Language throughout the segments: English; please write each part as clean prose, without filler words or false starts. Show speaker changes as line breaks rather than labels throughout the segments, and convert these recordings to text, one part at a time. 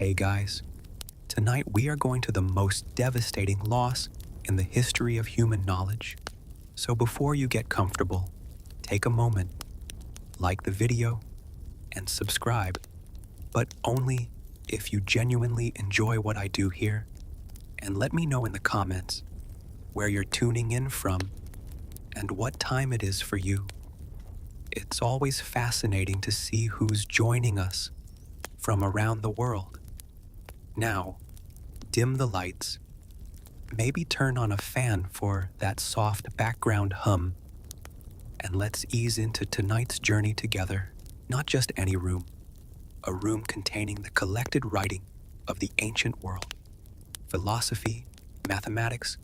Hey guys, tonight we are going to the most devastating loss in the history of human knowledge. So before you get comfortable, take a moment, like the video, and subscribe, but only if you genuinely enjoy what I do here, and let me know in the comments where you're tuning in from and what time it is for you. It's always fascinating to see who's joining us from around the world. Now, dim the lights. Maybe turn on a fan for that soft background hum. And let's ease into tonight's journey together. Not just any room, a room containing the collected writing of the ancient world. Philosophy, mathematics,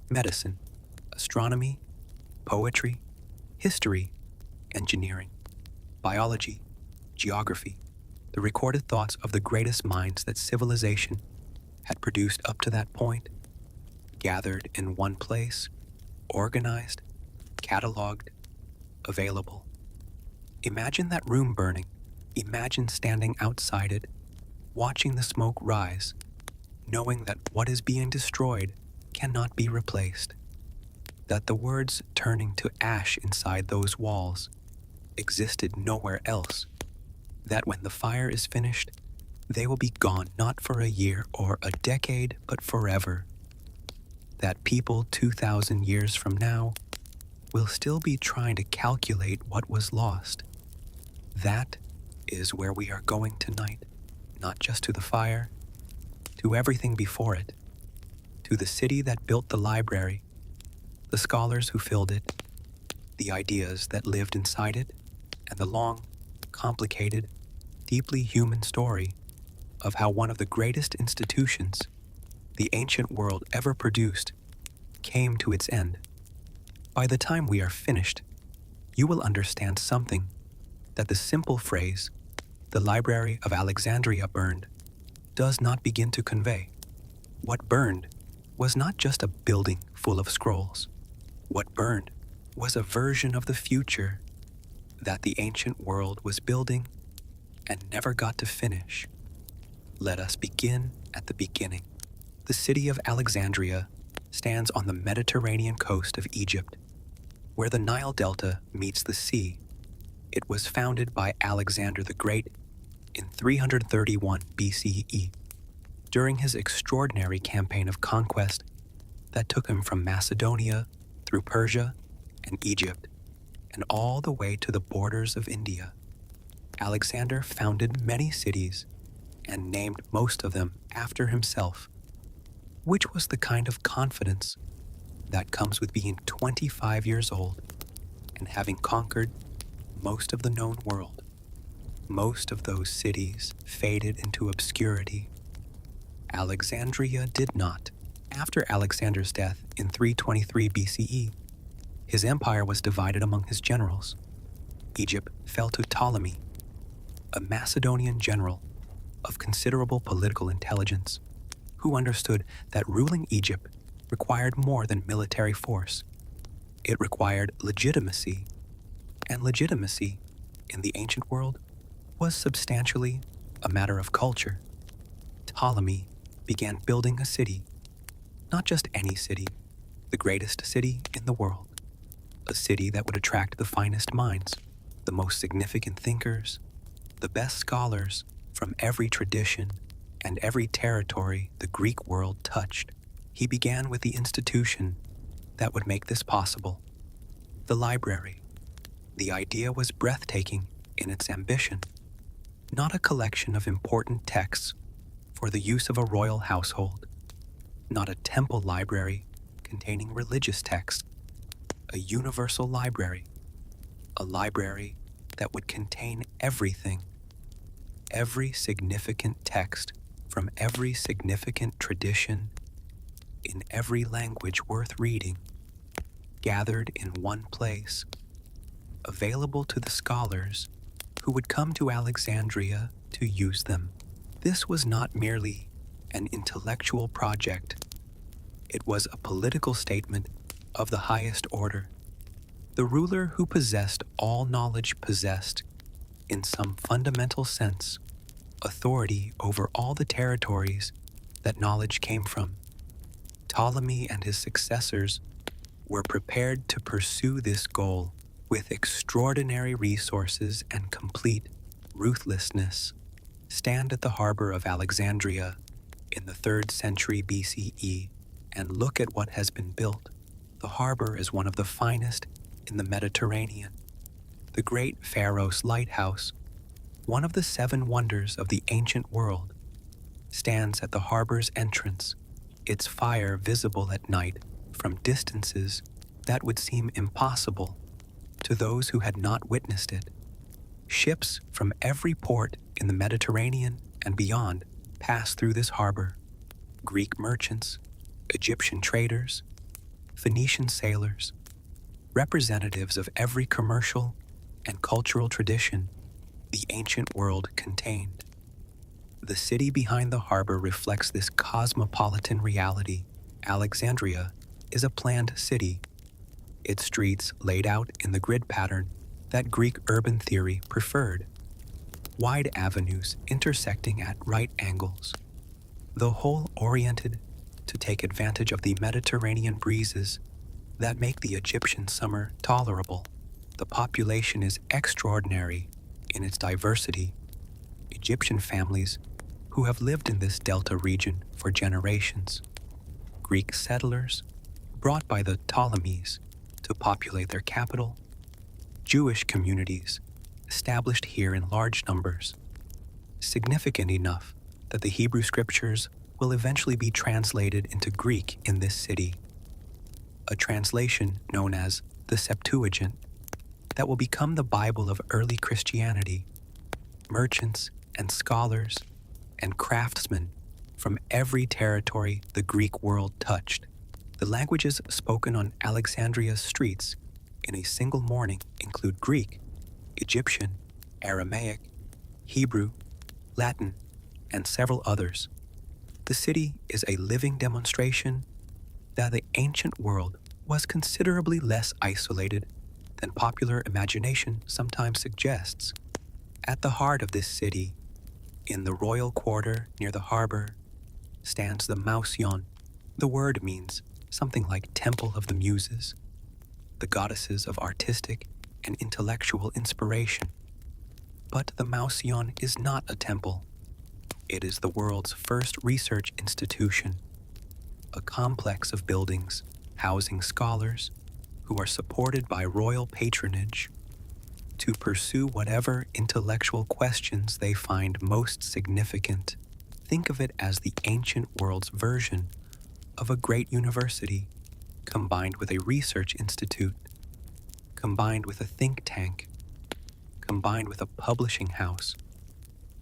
medicine, astronomy, poetry, history, engineering, biology, geography, the recorded thoughts of the greatest minds that civilization had produced up to that point, gathered in one place, organized, cataloged, available. Imagine that room burning. Imagine standing outside it, watching the smoke rise, knowing that what is being destroyed cannot be replaced, that the words turning to ash inside those walls existed nowhere else, that when the fire is finished, they will be gone not for a year or a decade, but forever. That people 2,000 years from now will still be trying to calculate what was lost. That is where we are going tonight, not just to the fire, to everything before it, to the city that built the library, the scholars who filled it, the ideas that lived inside it, and the long, complicated, deeply human story of how one of the greatest institutions the ancient world ever produced came to its end. By the time we are finished, you will understand something that the simple phrase, "The Library of Alexandria burned," does not begin to convey. What burned was not just a building full of scrolls. What burned was a version of the future that the ancient world was building and never got to finish. Let us begin at the beginning. The city of Alexandria stands on the Mediterranean coast of Egypt, where the Nile Delta meets the sea. It was founded by Alexander the Great in 331 BCE, during his extraordinary campaign of conquest that took him from Macedonia through Persia and Egypt and all the way to the borders of India. Alexander founded many cities and named most of them after himself, which was the kind of confidence that comes with being 25 years old and having conquered most of the known world. Most of those cities faded into obscurity. Alexandria did not. After Alexander's death in 323 BCE, his empire was divided among his generals. Egypt fell to Ptolemy, a Macedonian general of considerable political intelligence, who understood that ruling Egypt required more than military force. It required legitimacy, and legitimacy in the ancient world was substantially a matter of culture. Ptolemy began building a city, not just any city, the greatest city in the world, a city that would attract the finest minds, the most significant thinkers, the best scholars from every tradition and every territory the Greek world touched. He began with the institution that would make this possible, the library. The idea was breathtaking in its ambition, not a collection of important texts for the use of a royal household, not a temple library containing religious texts, a universal library, a library that would contain everything, every significant text from every significant tradition in every language worth reading, gathered in one place, available to the scholars who would come to Alexandria to use them. This was not merely an intellectual project. It was a political statement of the highest order. The ruler who possessed all knowledge possessed, in some fundamental sense, authority over all the territories that knowledge came from. Ptolemy and his successors were prepared to pursue this goal with extraordinary resources and complete ruthlessness. Stand at the harbor of Alexandria in the 3rd century BCE and look at what has been built. The harbor is one of the finest in the Mediterranean. The great Pharos Lighthouse, one of the 7 wonders of the ancient world, stands at the harbor's entrance, its fire visible at night from distances that would seem impossible to those who had not witnessed it. Ships from every port in the Mediterranean and beyond pass through this harbor. Greek merchants, Egyptian traders, Phoenician sailors, representatives of every commercial and cultural tradition the ancient world contained. The city behind the harbor reflects this cosmopolitan reality. Alexandria is a planned city, its streets laid out in the grid pattern that Greek urban theory preferred, wide avenues intersecting at right angles, the whole oriented to take advantage of the Mediterranean breezes that make the Egyptian summer tolerable. The population is extraordinary in its diversity. Egyptian families who have lived in this delta region for generations. Greek settlers brought by the Ptolemies to populate their capital. Jewish communities established here in large numbers, significant enough that the Hebrew scriptures will eventually be translated into Greek in this city, a translation known as the Septuagint that will become the Bible of early Christianity. Merchants and scholars and craftsmen from every territory the Greek world touched. The languages spoken on Alexandria's streets in a single morning include Greek, Egyptian, Aramaic, Hebrew, Latin, and several others. The city is a living demonstration that the ancient world was considerably less isolated than popular imagination sometimes suggests. At the heart of this city, in the royal quarter near the harbor, stands the Mouseion. The word means something like Temple of the Muses, the goddesses of artistic and intellectual inspiration. But the Mouseion is not a temple. It is the world's first research institution, a complex of buildings housing scholars who are supported by royal patronage to pursue whatever intellectual questions they find most significant. Think of it as the ancient world's version of a great university, combined with a research institute, combined with a think tank, combined with a publishing house,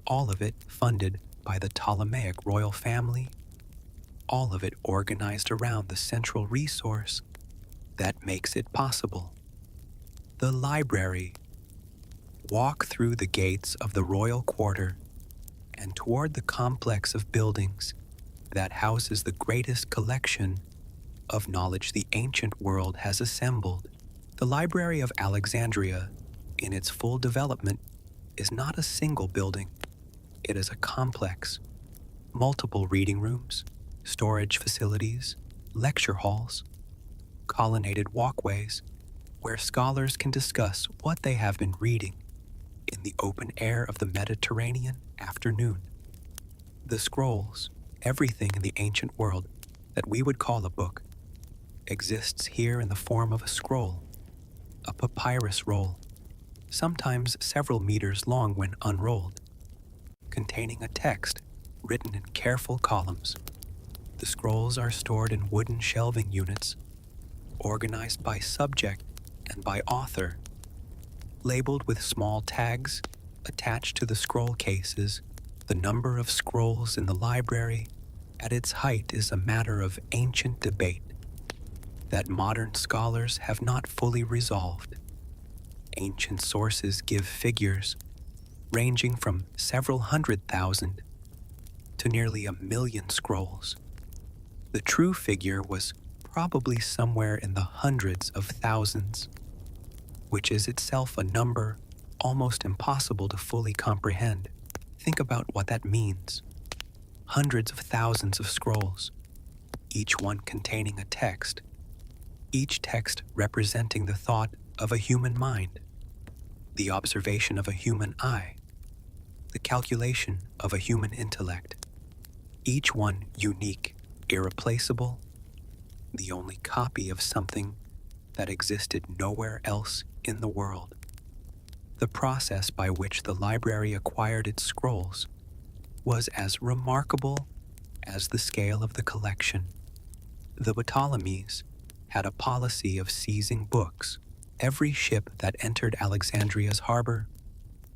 all of it funded by the Ptolemaic royal family, all of it organized around the central resource that makes it possible: the library. Walk through the gates of the royal quarter and toward the complex of buildings that houses the greatest collection of knowledge the ancient world has assembled. The Library of Alexandria, in its full development, is not a single building. It is a complex, multiple reading rooms, storage facilities, lecture halls, colonnaded walkways where scholars can discuss what they have been reading in the open air of the Mediterranean afternoon. The scrolls, everything in the ancient world that we would call a book, exists here in the form of a scroll, a papyrus roll, sometimes several meters long when unrolled, containing a text written in careful columns. The scrolls are stored in wooden shelving units, organized by subject and by author, labeled with small tags attached to the scroll cases. The number of scrolls in the library at its height is a matter of ancient debate that modern scholars have not fully resolved. Ancient sources give figures ranging from several 100,000 to nearly 1,000,000 scrolls. The true figure was probably somewhere in the hundreds of thousands, which is itself a number almost impossible to fully comprehend. Think about what that means. Hundreds of thousands of scrolls, each one containing a text, each text representing the thought of a human mind, the observation of a human eye, the calculation of a human intellect, each one unique, irreplaceable, the only copy of something that existed nowhere else in the world. The process by which the library acquired its scrolls was as remarkable as the scale of the collection. The Ptolemies had a policy of seizing books. Every ship that entered Alexandria's harbor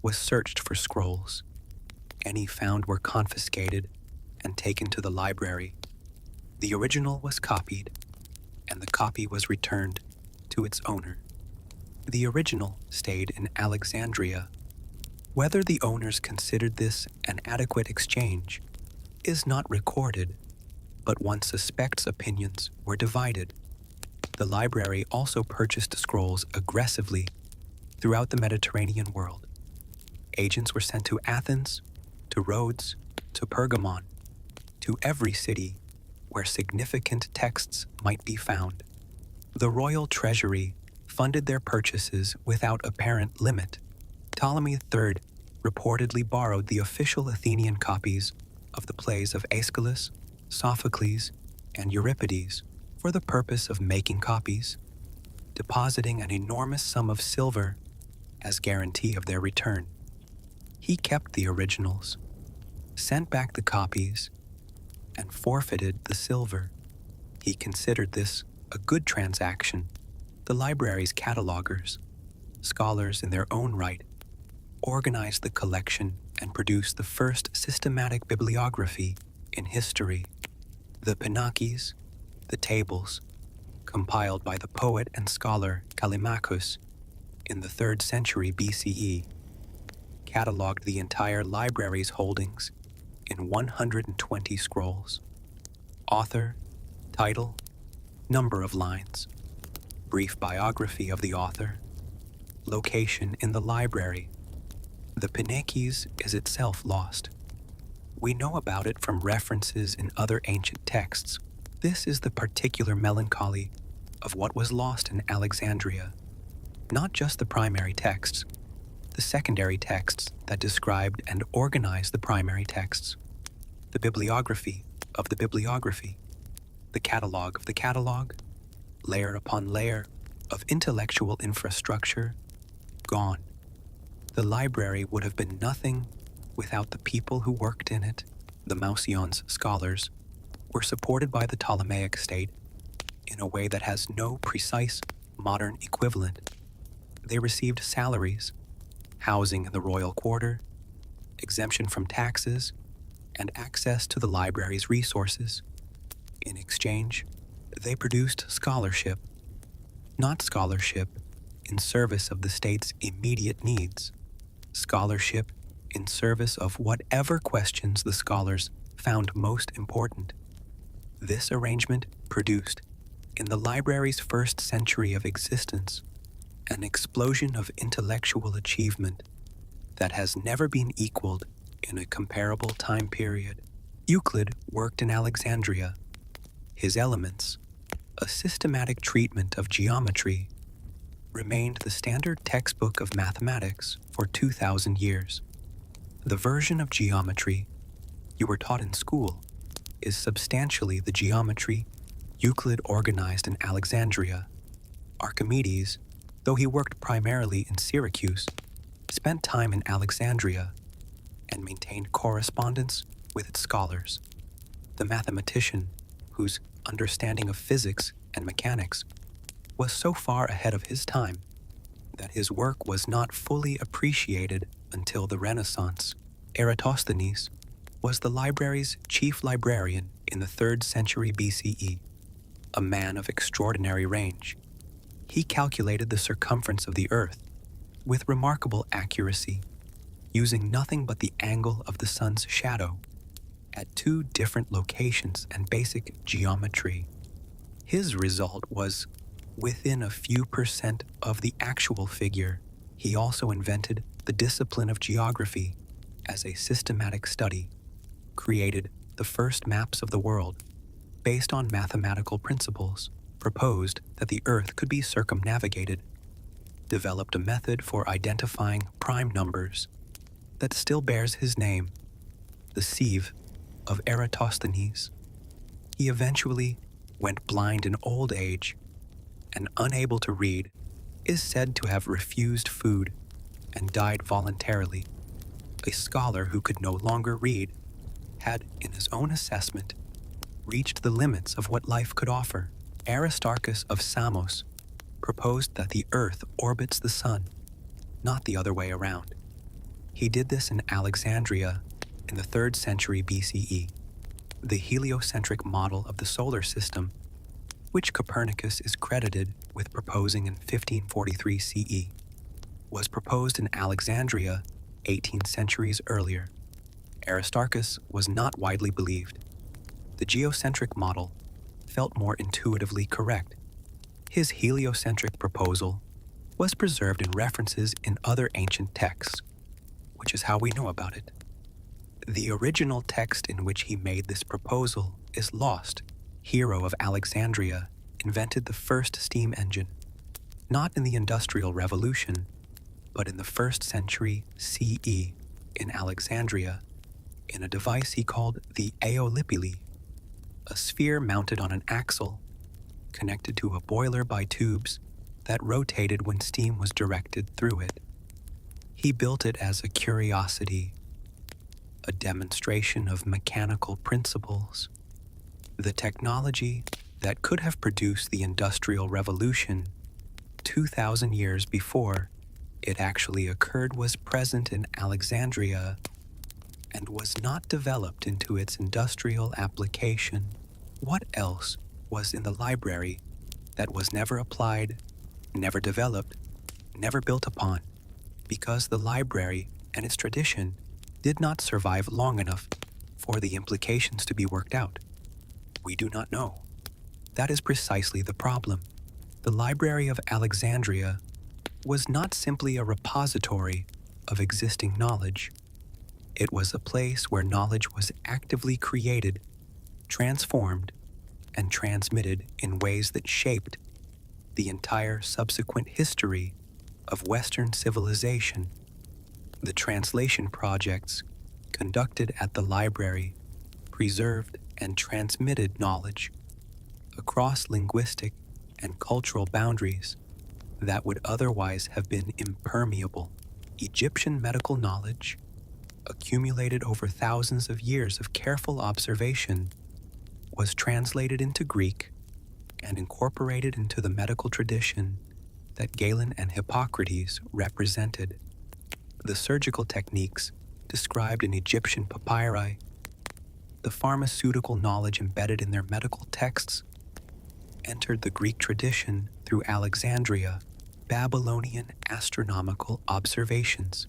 was searched for scrolls. Any found were confiscated and taken to the library. The original was copied, and the copy was returned to its owner. The original stayed in Alexandria. Whether the owners considered this an adequate exchange is not recorded, but one suspects opinions were divided. The library also purchased scrolls aggressively throughout the Mediterranean world. Agents were sent to Athens, to Rhodes, to Pergamon, to every city where significant texts might be found. The royal treasury funded their purchases without apparent limit. Ptolemy III reportedly borrowed the official Athenian copies of the plays of Aeschylus, Sophocles, and Euripides for the purpose of making copies, depositing an enormous sum of silver as guarantee of their return. He kept the originals, sent back the copies, and forfeited the silver. He considered this a good transaction. The library's catalogers, scholars in their own right, organized the collection and produced the first systematic bibliography in history. The Pinakes, the tables, compiled by the poet and scholar Callimachus in the 3rd century BCE, cataloged the entire library's holdings in 120 scrolls. Author, title, number of lines, brief biography of the author, location in the library. The Pinakes is itself lost. We know about it from references in other ancient texts. This is the particular melancholy of what was lost in Alexandria. Not just the primary texts, the secondary texts that described and organized the primary texts, the bibliography of the bibliography, the catalog of the catalog, layer upon layer of intellectual infrastructure, gone. The library would have been nothing without the people who worked in it. The Mouseion's scholars were supported by the Ptolemaic state in a way that has no precise modern equivalent. They received salaries, housing in the royal quarter, exemption from taxes, and access to the library's resources. In exchange, they produced scholarship, not scholarship in service of the state's immediate needs, scholarship in service of whatever questions the scholars found most important. This arrangement produced, in the library's first century of existence, an explosion of intellectual achievement that has never been equaled in a comparable time period. Euclid worked in Alexandria. His Elements, a systematic treatment of geometry, remained the standard textbook of mathematics for 2,000 years. The version of geometry you were taught in school is substantially the geometry Euclid organized in Alexandria. Archimedes, though he worked primarily in Syracuse, spent time in Alexandria and maintained correspondence with its scholars. The mathematician, whose understanding of physics and mechanics was so far ahead of his time that his work was not fully appreciated until the Renaissance. Eratosthenes was the library's chief librarian in the 3rd century BCE, a man of extraordinary range. He calculated the circumference of the earth with remarkable accuracy, using nothing but the angle of the sun's shadow at 2 different locations and basic geometry. His result was within a few percent of the actual figure. He also invented the discipline of geography, as a systematic study, created the first maps of the world based on mathematical principles, proposed that the Earth could be circumnavigated, developed a method for identifying prime numbers that still bears his name, the sieve of Eratosthenes. He eventually went blind in old age and, unable to read, is said to have refused food and died voluntarily. A scholar who could no longer read had, in his own assessment, reached the limits of what life could offer. Aristarchus of Samos proposed that the Earth orbits the Sun, not the other way around. He did this in Alexandria in the 3rd century BCE. The heliocentric model of the solar system, which Copernicus is credited with proposing in 1543 CE, was proposed in Alexandria 18 centuries earlier. Aristarchus was not widely believed. The geocentric model felt more intuitively correct. His heliocentric proposal was preserved in references in other ancient texts, which is how we know about it. The original text in which he made this proposal is lost. Hero of Alexandria invented the first steam engine, not in the Industrial Revolution, but in the 1st century CE in Alexandria, in a device he called the aeolipile, a sphere mounted on an axle, connected to a boiler by tubes that rotated when steam was directed through it. He built it as a curiosity, a demonstration of mechanical principles. The technology that could have produced the Industrial Revolution 2,000 years before it actually occurred was present in Alexandria and was not developed into its industrial application. What else was in the library that was never applied, never developed, never built upon, because the library and its tradition did not survive long enough for the implications to be worked out? We do not know. That is precisely the problem. The Library of Alexandria was not simply a repository of existing knowledge. It was a place where knowledge was actively created, transformed, and transmitted in ways that shaped the entire subsequent history of Western civilization. The translation projects conducted at the library preserved and transmitted knowledge across linguistic and cultural boundaries that would otherwise have been impermeable. Egyptian medical knowledge, accumulated over thousands of years of careful observation, was translated into Greek and incorporated into the medical tradition that Galen and Hippocrates represented. The surgical techniques described in Egyptian papyri, the pharmaceutical knowledge embedded in their medical texts, entered the Greek tradition through Alexandria. Babylonian astronomical observations,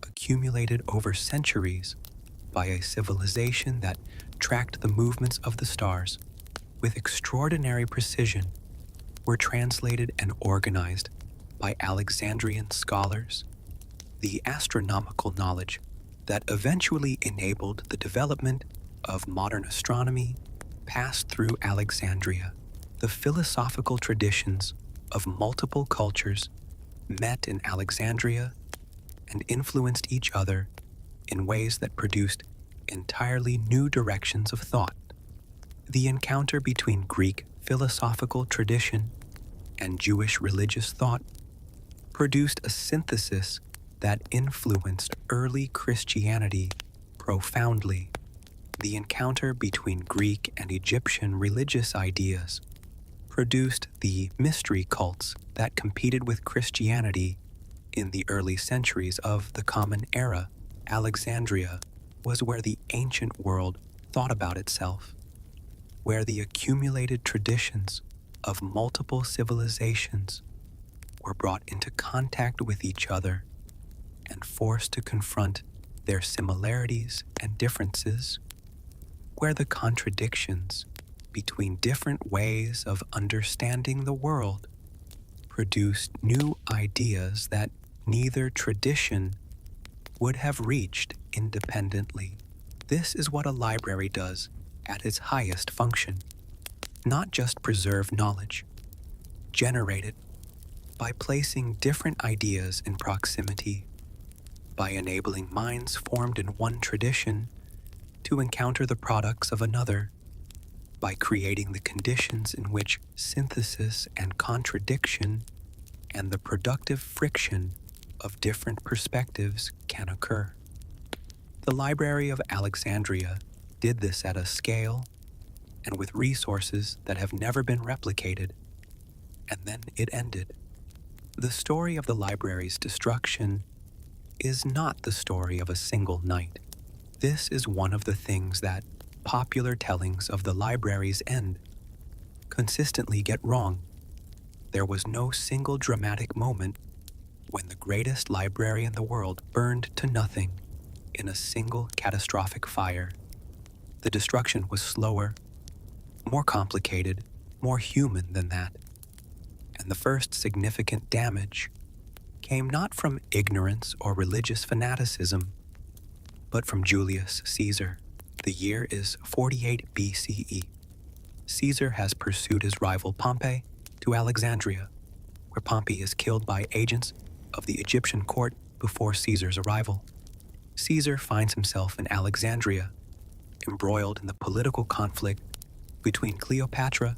accumulated over centuries by a civilization that tracked the movements of the stars with extraordinary precision, were translated and organized by Alexandrian scholars. The astronomical knowledge that eventually enabled the development of modern astronomy passed through Alexandria. The philosophical traditions of multiple cultures met in Alexandria and influenced each other in ways that produced entirely new directions of thought. The encounter between Greek philosophical tradition and Jewish religious thought produced a synthesis that influenced early Christianity profoundly. The encounter between Greek and Egyptian religious ideas produced the mystery cults that competed with Christianity in the early centuries of the Common Era. Alexandria was where the ancient world thought about itself, where the accumulated traditions of multiple civilizations were brought into contact with each other and forced to confront their similarities and differences, where the contradictions between different ways of understanding the world produced new ideas that neither tradition would have reached independently. This is what a library does at its highest function. Not just preserve knowledge, generate it by placing different ideas in proximity, by enabling minds formed in one tradition to encounter the products of another, by creating the conditions in which synthesis and contradiction and the productive friction of different perspectives can occur. The Library of Alexandria did this at a scale and with resources that have never been replicated, and then it ended. The story of the library's destruction is not the story of a single night. This is one of the things that popular tellings of the library's end consistently get wrong. There was no single dramatic moment when the greatest library in the world burned to nothing in a single catastrophic fire. The destruction was slower, more complicated, more human than that. And the first significant damage came not from ignorance or religious fanaticism, but from Julius Caesar. The year is 48 BCE. Caesar has pursued his rival Pompey to Alexandria, where Pompey is killed by agents of the Egyptian court before Caesar's arrival. Caesar finds himself in Alexandria, embroiled in the political conflict between Cleopatra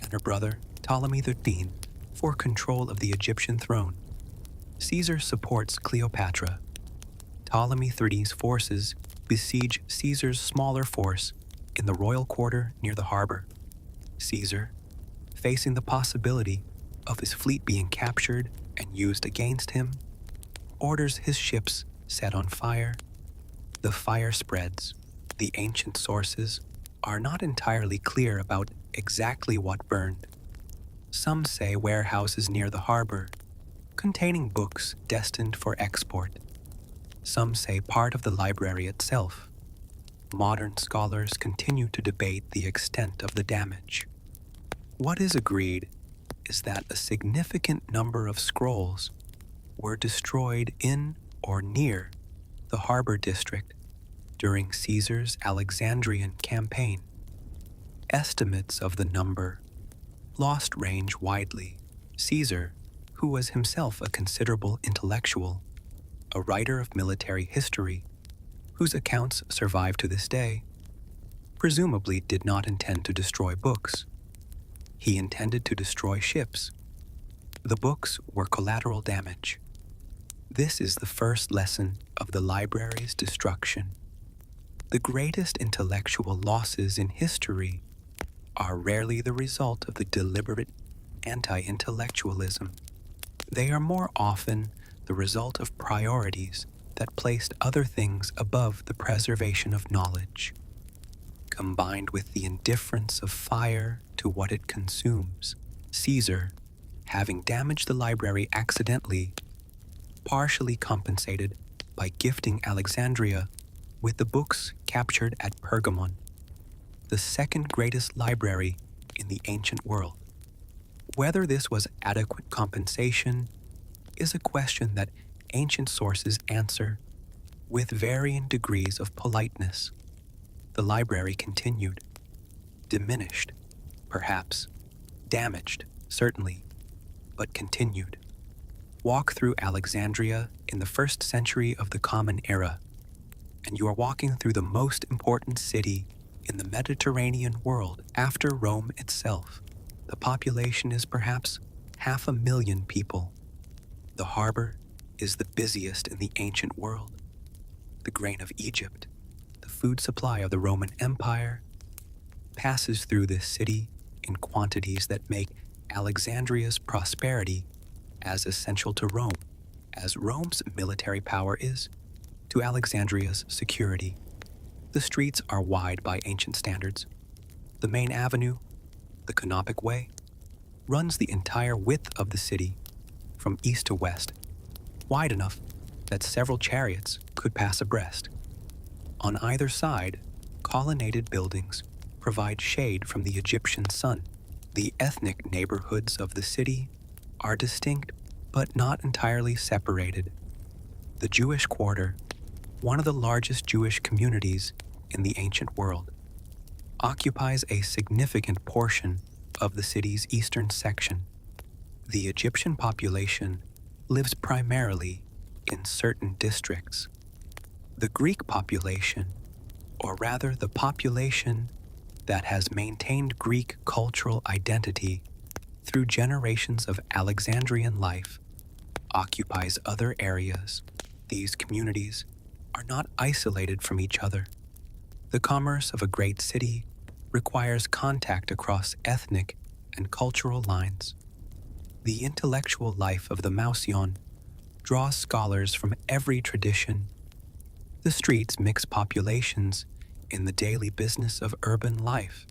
and her brother Ptolemy XIII for control of the Egyptian throne. Caesar supports Cleopatra. Ptolemy XIII's forces besiege Caesar's smaller force in the royal quarter near the harbor. Caesar, facing the possibility of his fleet being captured and used against him, orders his ships set on fire. The fire spreads. The ancient sources are not entirely clear about exactly what burned. Some say warehouses near the harbor, containing books destined for export. Some say part of the library itself. Modern scholars continue to debate the extent of the damage. What is agreed is that a significant number of scrolls were destroyed in or near the harbor district during Caesar's Alexandrian campaign. Estimates of the number lost range widely. Caesar, who was himself a considerable intellectual, a writer of military history, whose accounts survive to this day, presumably did not intend to destroy books. He intended to destroy ships. The books were collateral damage. This is the first lesson of the library's destruction. The greatest intellectual losses in history are rarely the result of the deliberate anti-intellectualism. They are more often the result of priorities that placed other things above the preservation of knowledge. Combined with the indifference of fire to what it consumes, Caesar, having damaged the library accidentally, partially compensated by gifting Alexandria with the books captured at Pergamon, the second greatest library in the ancient world. Whether this was adequate compensation is a question that ancient sources answer with varying degrees of politeness. The library continued, diminished, perhaps, damaged, certainly, but continued. Walk through Alexandria in the 1st century of the Common Era, and you are walking through the most important city in the Mediterranean world after Rome itself. The population is perhaps 500,000 people. The harbor is the busiest in the ancient world. The grain of Egypt, the food supply of the Roman Empire, passes through this city in quantities that make Alexandria's prosperity as essential to Rome as Rome's military power is to Alexandria's security. The streets are wide by ancient standards. The main avenue, the Canopic Way, runs the entire width of the city from east to west, wide enough that several chariots could pass abreast. On either side, colonnaded buildings provide shade from the Egyptian sun. The ethnic neighborhoods of the city are distinct but not entirely separated. The Jewish quarter one of the largest Jewish communities in the ancient world, occupies a significant portion of the city's eastern section. The Egyptian population lives primarily in certain districts. The Greek population, or rather the population that has maintained Greek cultural identity through generations of Alexandrian life, occupies other areas. These communities are not isolated from each other. The commerce of a great city requires contact across ethnic and cultural lines. The intellectual life of the Mouseion draws scholars from every tradition. The streets mix populations in the daily business of urban life.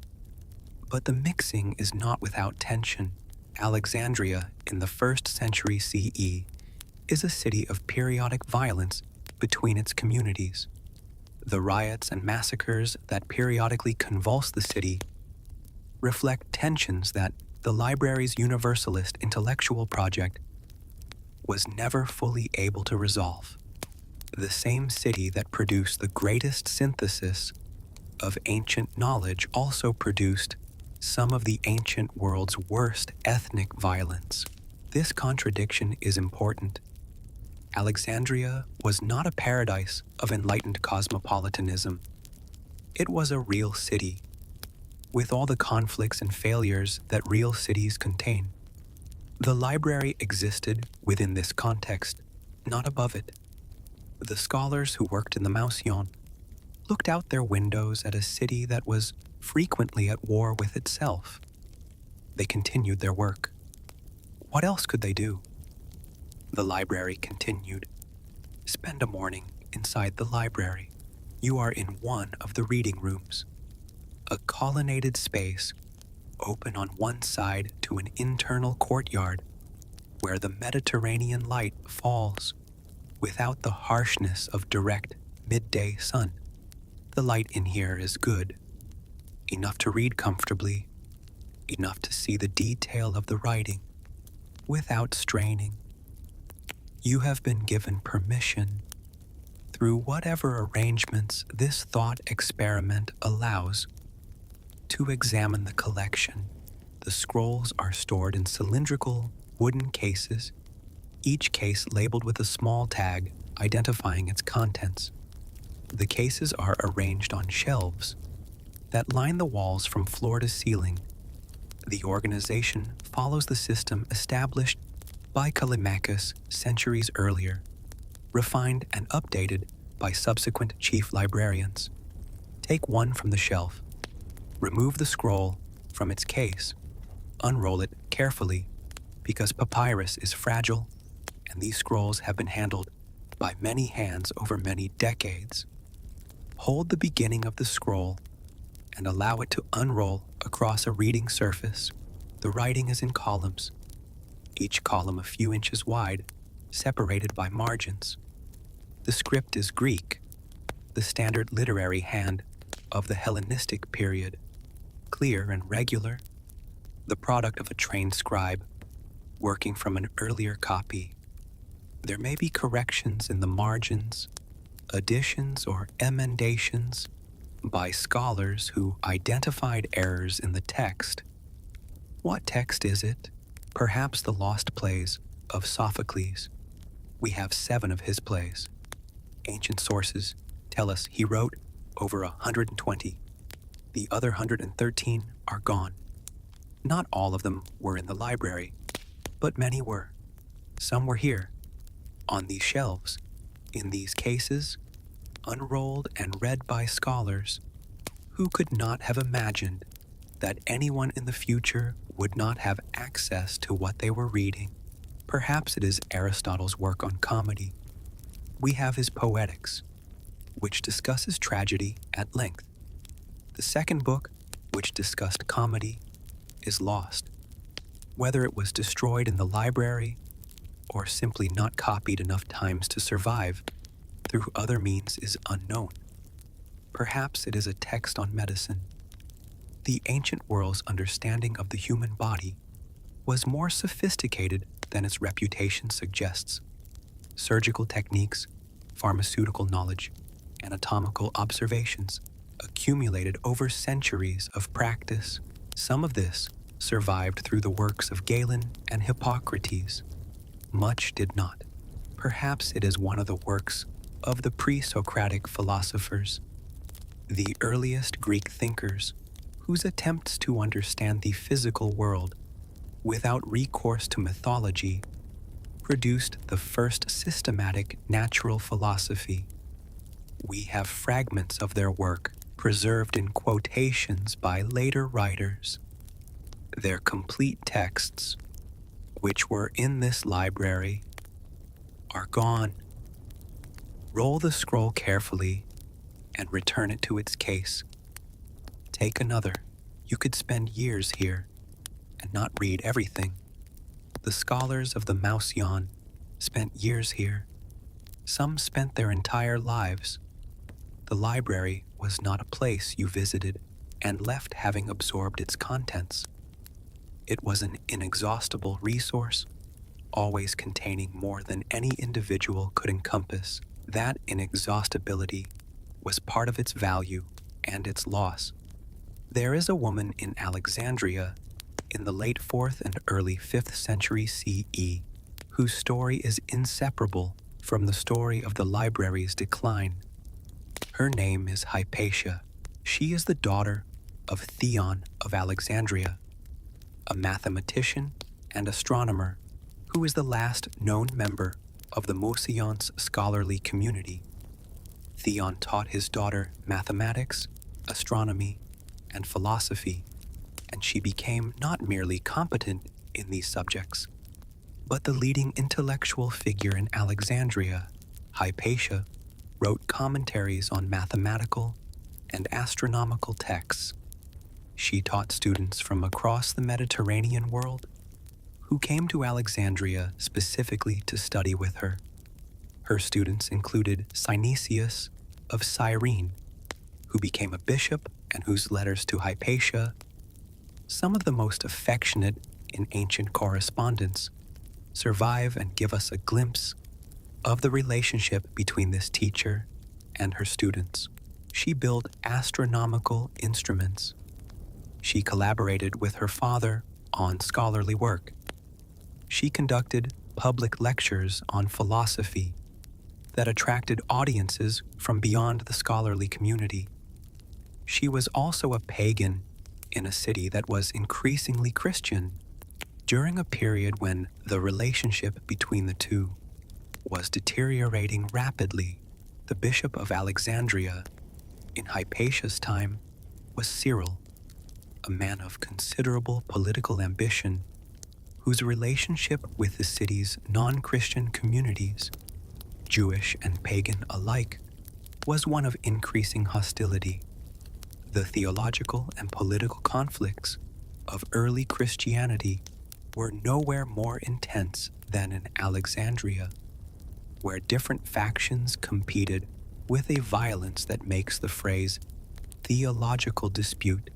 But the mixing is not without tension. Alexandria, in the 1st century CE, is a city of periodic violence between its communities. The riots and massacres that periodically convulse the city reflect tensions that the library's universalist intellectual project was never fully able to resolve. The same city that produced the greatest synthesis of ancient knowledge also produced some of the ancient world's worst ethnic violence. This contradiction is important. Alexandria was not a paradise of enlightened cosmopolitanism. It was a real city, with all the conflicts and failures that real cities contain. The library existed within this context, not above it. The scholars who worked in the Mouseion looked out their windows at a city that was frequently at war with itself. They continued their work. What else could they do? The library continued. Spend a morning inside the library. You are in one of the reading rooms, a colonnaded space open on one side to an internal courtyard where the Mediterranean light falls without the harshness of direct midday sun. The light in here is good, enough to read comfortably, enough to see the detail of the writing without straining. You have been given permission, through whatever arrangements this thought experiment allows, to examine the collection. The scrolls are stored in cylindrical wooden cases, each case labeled with a small tag identifying its contents. The cases are arranged on shelves that line the walls from floor to ceiling. The organization follows the system established by Ptolemaic centuries earlier, refined and updated by subsequent chief librarians. Take one from the shelf, remove the scroll from its case, unroll it carefully because papyrus is fragile and these scrolls have been handled by many hands over many decades. Hold the beginning of the scroll and allow it to unroll across a reading surface. The writing is in columns, each column a few inches wide, separated by margins. The script is Greek, the standard literary hand of the Hellenistic period, clear and regular, the product of a trained scribe working from an earlier copy. There may be corrections in the margins, additions or emendations by scholars who identified errors in the text. What text is it? Perhaps the lost plays of Sophocles. We have 7 of his plays. Ancient sources tell us he wrote over 120. The other 113 are gone. Not all of them were in the library, but many were. Some were here, on these shelves, in these cases, unrolled and read by scholars who could not have imagined that anyone in the future would not have access to what they were reading. Perhaps it is Aristotle's work on comedy. We have his Poetics, which discusses tragedy at length. The second book, which discussed comedy, is lost. Whether it was destroyed in the library or simply not copied enough times to survive through other means is unknown. Perhaps it is a text on medicine. The ancient world's understanding of the human body was more sophisticated than its reputation suggests. Surgical techniques pharmaceutical knowledge, anatomical observations, accumulated over centuries of practice. Some of this survived through the works of Galen and Hippocrates. Much did not. Perhaps it is one of the works of the pre-Socratic philosophers, the earliest Greek thinkers, whose attempts to understand the physical world without recourse to mythology produced the first systematic natural philosophy. We have fragments of their work preserved in quotations by later writers. Their complete texts, which were in this library, are gone. Roll the scroll carefully and return it to its case. Take another. You could spend years here and not read everything. The scholars of the Mouseion spent years here. Some spent their entire lives. The library was not a place you visited and left having absorbed its contents. It was an inexhaustible resource, always containing more than any individual could encompass. That inexhaustibility was part of its value and its loss. There is a woman in Alexandria in the late 4th and early 5th century CE whose story is inseparable from the story of the library's decline. Her name is Hypatia. She is the daughter of Theon of Alexandria, a mathematician and astronomer who is the last known member of the Mouseion's scholarly community. Theon taught his daughter mathematics, astronomy, and philosophy, and she became not merely competent in these subjects, but the leading intellectual figure in Alexandria. Hypatia wrote commentaries on mathematical and astronomical texts. She taught students from across the Mediterranean world who came to Alexandria specifically to study with her. Her students included Synesius of Cyrene, who became a bishop and whose letters to Hypatia, some of the most affectionate in ancient correspondence, survive and give us a glimpse of the relationship between this teacher and her students. She built astronomical instruments. She collaborated with her father on scholarly work. She conducted public lectures on philosophy that attracted audiences from beyond the scholarly community. She was also a pagan in a city that was increasingly Christian during a period when the relationship between the two was deteriorating rapidly. The Bishop of Alexandria in Hypatia's time was Cyril, a man of considerable political ambition whose relationship with the city's non-Christian communities, Jewish and pagan alike, was one of increasing hostility. The theological and political conflicts of early Christianity were nowhere more intense than in Alexandria, where different factions competed with a violence that makes the phrase theological dispute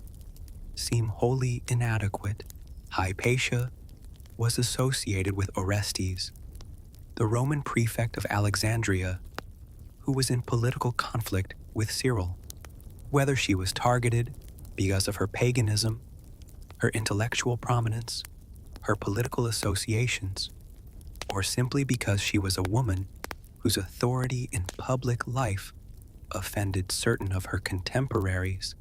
seem wholly inadequate. Hypatia was associated with Orestes, the Roman prefect of Alexandria, who was in political conflict with Cyril. Whether she was targeted because of her paganism, her intellectual prominence, her political associations, or simply because she was a woman whose authority in public life offended certain of her contemporaries,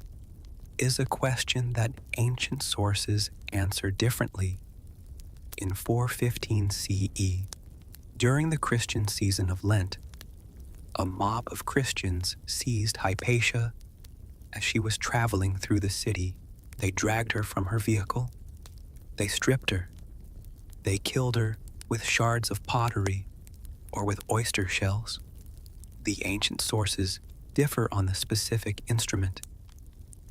is a question that ancient sources answer differently. In 415 CE, during the Christian season of Lent, a mob of Christians seized Hypatia as she was traveling through the city. They dragged her from her vehicle. They stripped her. They killed her with shards of pottery or with oyster shells. The ancient sources differ on the specific instrument.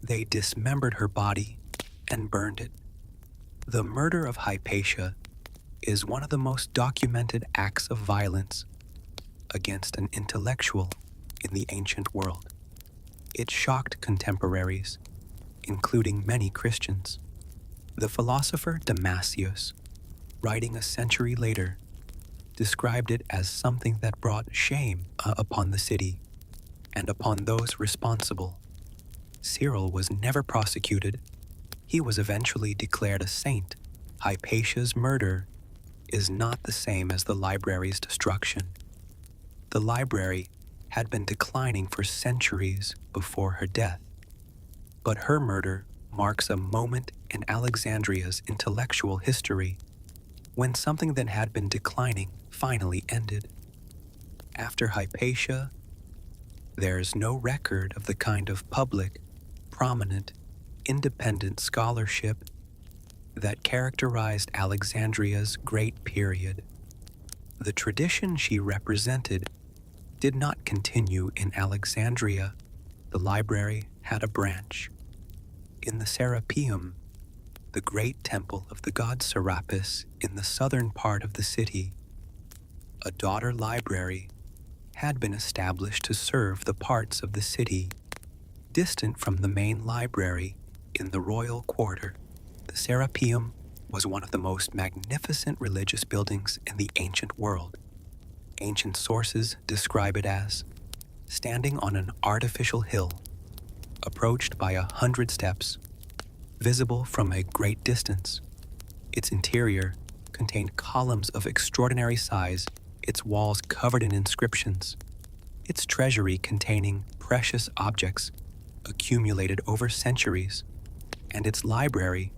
They dismembered her body and burned it. The murder of Hypatia is one of the most documented acts of violence against an intellectual in the ancient world. It shocked contemporaries, including many described it as something that brought shame upon the city and upon those responsible. Cyril was never prosecuted. He was eventually declared a saint. Hypatia's murder is not the same as the library's destruction. The library had been declining for centuries before her death, but her murder marks a moment in Alexandria's intellectual history when something that had been declining finally ended. After Hypatia, there's no record of the kind of public, prominent, independent scholarship that characterized Alexandria's great period. The tradition she represented did not continue in Alexandria. The library had a branch. In the Serapeum, the great temple of the god Serapis in the southern part of the city, a daughter library had been established to serve the parts of the city distant from the main library in the royal quarter. The Serapeum was one of the most magnificent religious buildings in the ancient world. Ancient sources describe it as standing on an artificial hill, approached by 100 steps, visible from a great distance. Its interior contained columns of extraordinary size, its walls covered in inscriptions, its treasury containing precious objects accumulated over centuries, and its library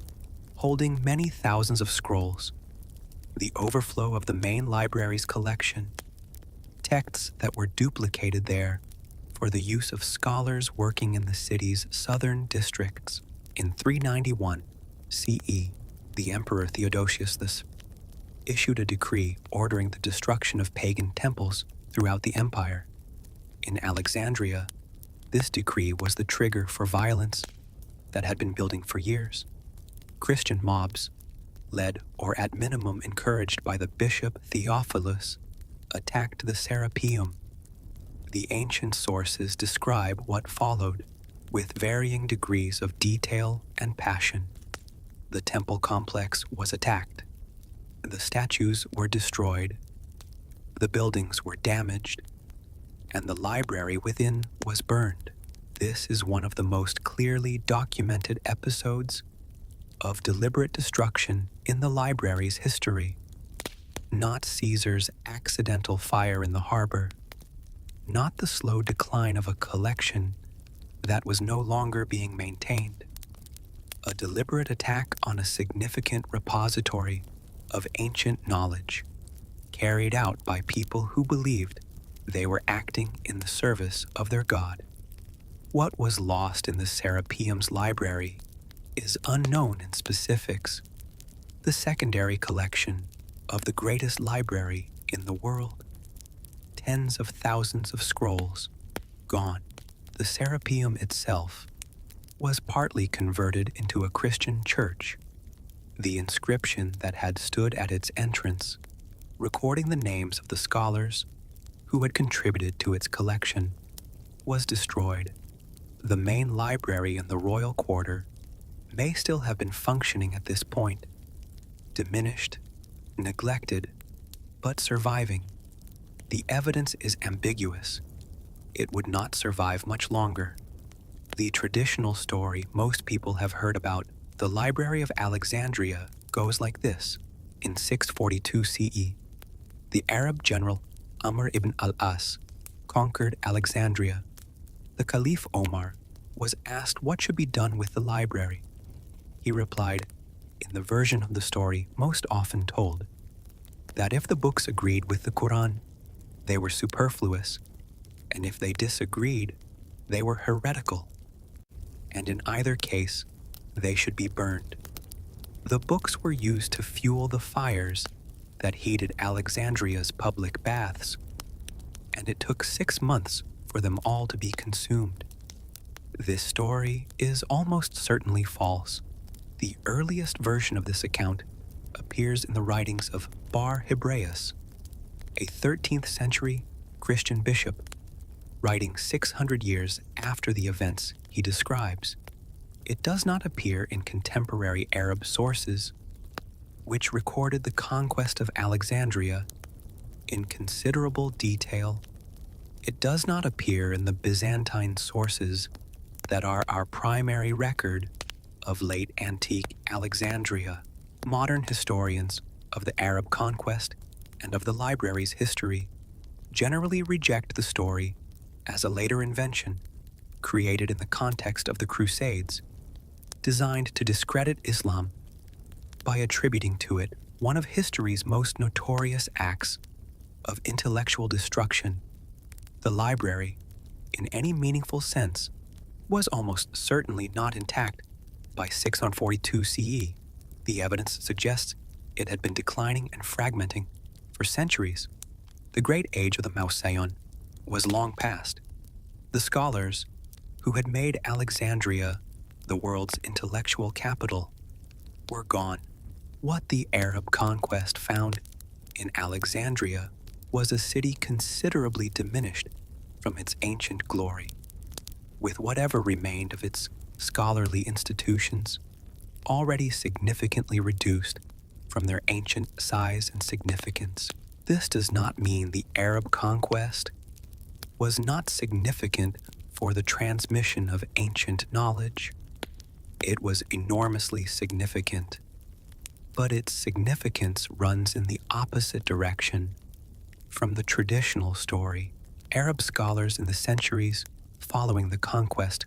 holding many thousands of scrolls. The overflow of the main library's collection, texts that were duplicated there for the use of scholars working in the city's southern districts. In 391 CE, the Emperor Theodosius I issued a decree ordering the destruction of pagan temples throughout the empire. In Alexandria, this decree was the trigger for violence that had been building for years. Christian mobs, led or at minimum encouraged by the bishop Theophilus, attacked the Serapeum. The ancient sources describe what followed with varying degrees of detail and passion. The temple complex was attacked. The statues were destroyed. The buildings were damaged, and the library within was burned. This is one of the most clearly documented episodes of deliberate destruction in the library's history. Not Caesar's accidental fire in the harbor, not the slow decline of a collection that was no longer being maintained. A deliberate attack on a significant repository of ancient knowledge, carried out by people who believed they were acting in the service of their god. What was lost in the Serapeum's library is unknown in specifics. The secondary collection of the greatest library in the world, tens of thousands of scrolls, gone. The Serapeum itself was partly converted into a Christian church. The inscription that had stood at its entrance, recording the names of the scholars who had contributed to its collection, was destroyed. The main library in the royal quarter may still have been functioning at this point, diminished, neglected, but surviving. The evidence is ambiguous. It would not survive much longer. The traditional story most people have heard about the Library of Alexandria goes like this. In 642 CE, the Arab general Amr ibn al-As conquered Alexandria. The Caliph Omar was asked what should be done with the library. He replied, in the version of the story most often told, that if the books agreed with the Quran, they were superfluous, and if they disagreed, they were heretical, and in either case, they should be burned. The books were used to fuel the fires that heated Alexandria's public baths, and it took 6 months for them all to be consumed. This story is almost certainly false. The earliest version of this account appears in the writings of Bar Hebraeus, a 13th century Christian bishop, writing 600 years after the events he describes. It does not appear in contemporary Arab sources, which recorded the conquest of Alexandria in considerable detail. It does not appear in the Byzantine sources that are our primary record of late antique Alexandria. Modern historians of the Arab conquest and of the library's history generally reject the story as a later invention created in the context of the Crusades, designed to discredit Islam by attributing to it one of history's most notorious acts of intellectual destruction. The library, in any meaningful sense, was almost certainly not intact by 642 CE. The evidence suggests it had been declining and fragmenting for centuries. The great age of the Mouseion was long past. The scholars who had made Alexandria the world's intellectual capital were gone. What the Arab conquest found in Alexandria was a city considerably diminished from its ancient glory, with whatever remained of its scholarly institutions already significantly reduced from their ancient size and significance. This does not mean the Arab conquest was not significant for the transmission of ancient knowledge. It was enormously significant, but its significance runs in the opposite direction from the traditional story. Arab scholars in the centuries following the conquest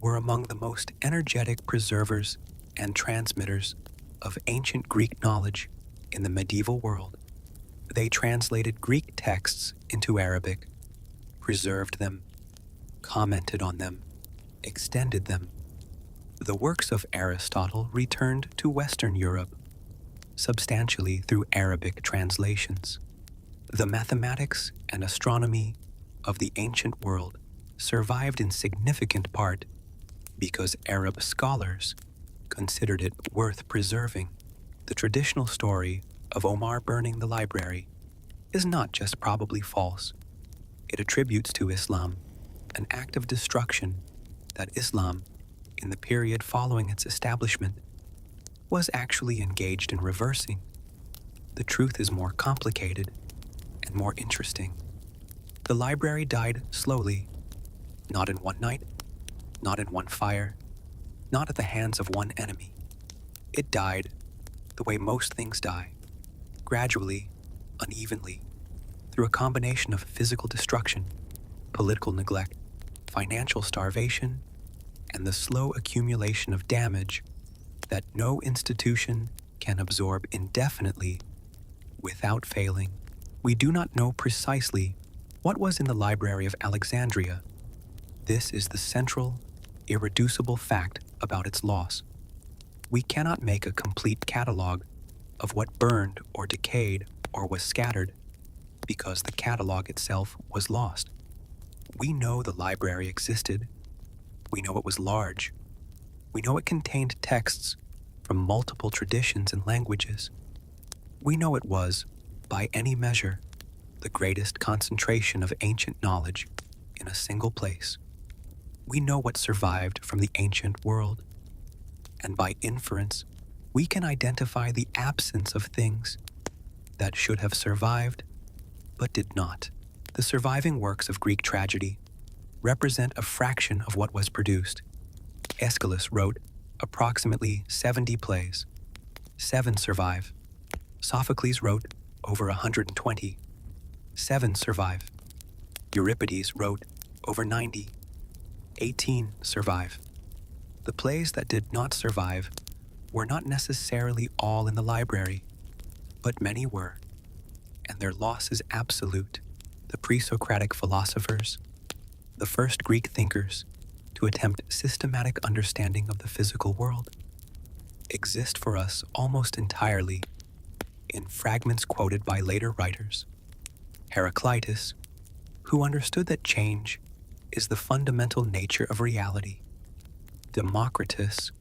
were among the most energetic preservers and transmitters of ancient Greek knowledge in the medieval world. They translated Greek texts into Arabic, preserved them, commented on them, extended them. The works of Aristotle returned to Western Europe, substantially through Arabic translations. The mathematics and astronomy of the ancient world survived in significant part because Arab scholars considered it worth preserving. The traditional story of Omar burning the library is not just probably false. It attributes to Islam an act of destruction that Islam, in the period following its establishment, was actually engaged in reversing. The truth is more complicated and more interesting. The library died slowly, not in one night, not in one fire, not at the hands of one enemy. It died the way most things die, gradually, unevenly, through a combination of physical destruction, political neglect, financial starvation, and the slow accumulation of damage that no institution can absorb indefinitely without failing. We do not know precisely what was in the Library of Alexandria. This is the central, irreducible fact about its loss. We cannot make a complete catalog of what burned or decayed or was scattered because the catalog itself was lost. We know the library existed. We know it was large. We know it contained texts from multiple traditions and languages. We know it was, by any measure, the greatest concentration of ancient knowledge in a single place. We know what survived from the ancient world, and by inference, we can identify the absence of things that should have survived but did not. The surviving works of Greek tragedy represent a fraction of what was produced. Aeschylus wrote approximately 70 plays. 7 survive. Sophocles wrote over 120. 7 survive. Euripides wrote over 90. 18 survive. The plays that did not survive were not necessarily all in the library, but many were, and their loss is absolute. The pre-Socratic philosophers, the first Greek thinkers to attempt systematic understanding of the physical world, exist for us almost entirely in fragments quoted by later writers. Heraclitus, who understood that change is the fundamental nature of reality. Democritus,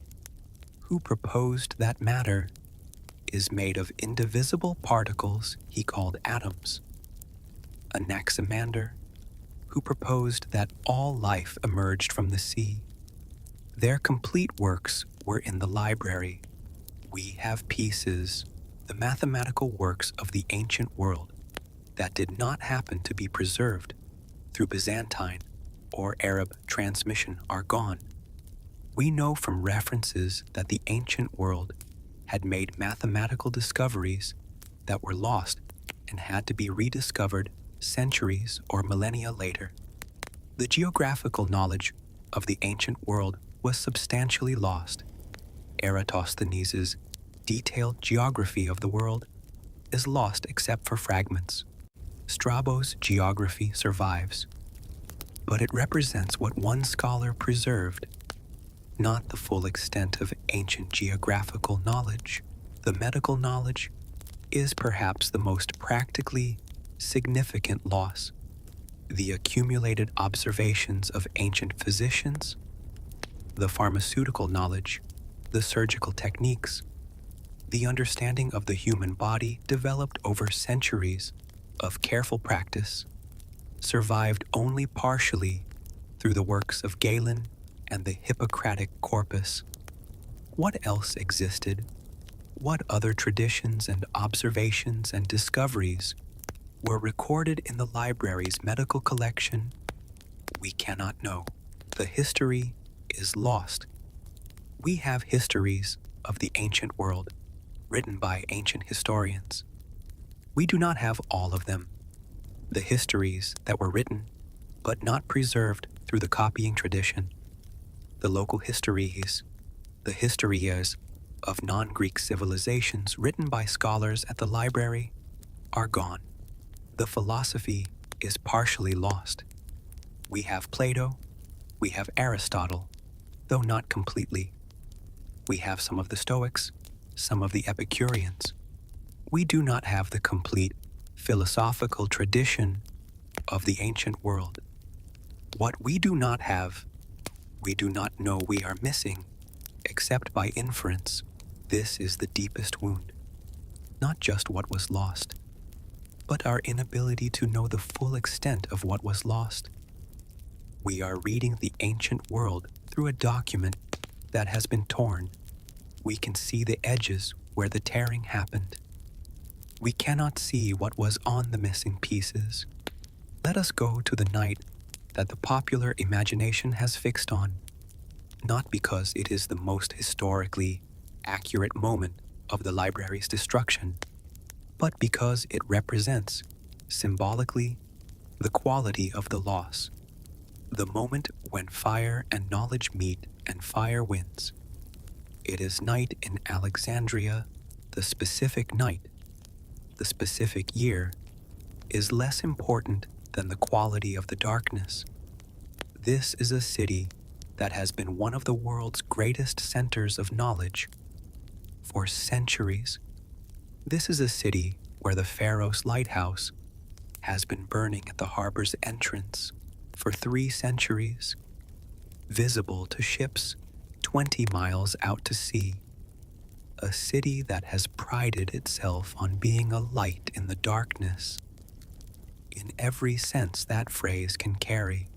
who proposed that matter is made of indivisible particles he called atoms. Anaximander, who proposed that all life emerged from the sea. Their complete works were in the library. We have pieces, the mathematical works of the ancient world, that did not happen to be preserved through Byzantine or Arab transmission are gone. We know from references that the ancient world had made mathematical discoveries that were lost and had to be rediscovered centuries or millennia later. The geographical knowledge of the ancient world was substantially lost. Eratosthenes' detailed geography of the world is lost except for fragments. Strabo's geography survives, but it represents what one scholar preserved, not the full extent of ancient geographical knowledge. The medical knowledge is perhaps the most practically significant loss. The accumulated observations of ancient physicians, the pharmaceutical knowledge, the surgical techniques, the understanding of the human body developed over centuries of careful practice, survived only partially through the works of Galen and the Hippocratic corpus. What else existed? What other traditions and observations and discoveries were recorded in the library's medical collection? We cannot know. The history is lost. We have histories of the ancient world, written by ancient historians. We do not have all of them. The histories that were written, but not preserved through the copying tradition, the local histories, the historias of non-Greek civilizations written by scholars at the library, are gone. The philosophy is partially lost. We have Plato, we have Aristotle, though not completely. We have some of the Stoics, some of the Epicureans. We do not have the complete philosophical tradition of the ancient world. What we do not have, we do not know we are missing, except by inference. This is the deepest wound. Not just what was lost, but our inability to know the full extent of what was lost. We are reading the ancient world through a document that has been torn. We can see the edges where the tearing happened. We cannot see what was on the missing pieces. Let us go to the night that the popular imagination has fixed on, not because it is the most historically accurate moment of the library's destruction, but because it represents, symbolically, the quality of the loss, the moment when fire and knowledge meet and fire wins. It is night in Alexandria. The specific night, the specific year, is less important than the quality of the darkness. This is a city that has been one of the world's greatest centers of knowledge for centuries. This is a city where the Pharos lighthouse has been burning at the harbor's entrance for 3 centuries, visible to ships 20 miles out to sea. A city that has prided itself on being a light in the darkness, in every sense that phrase can carry.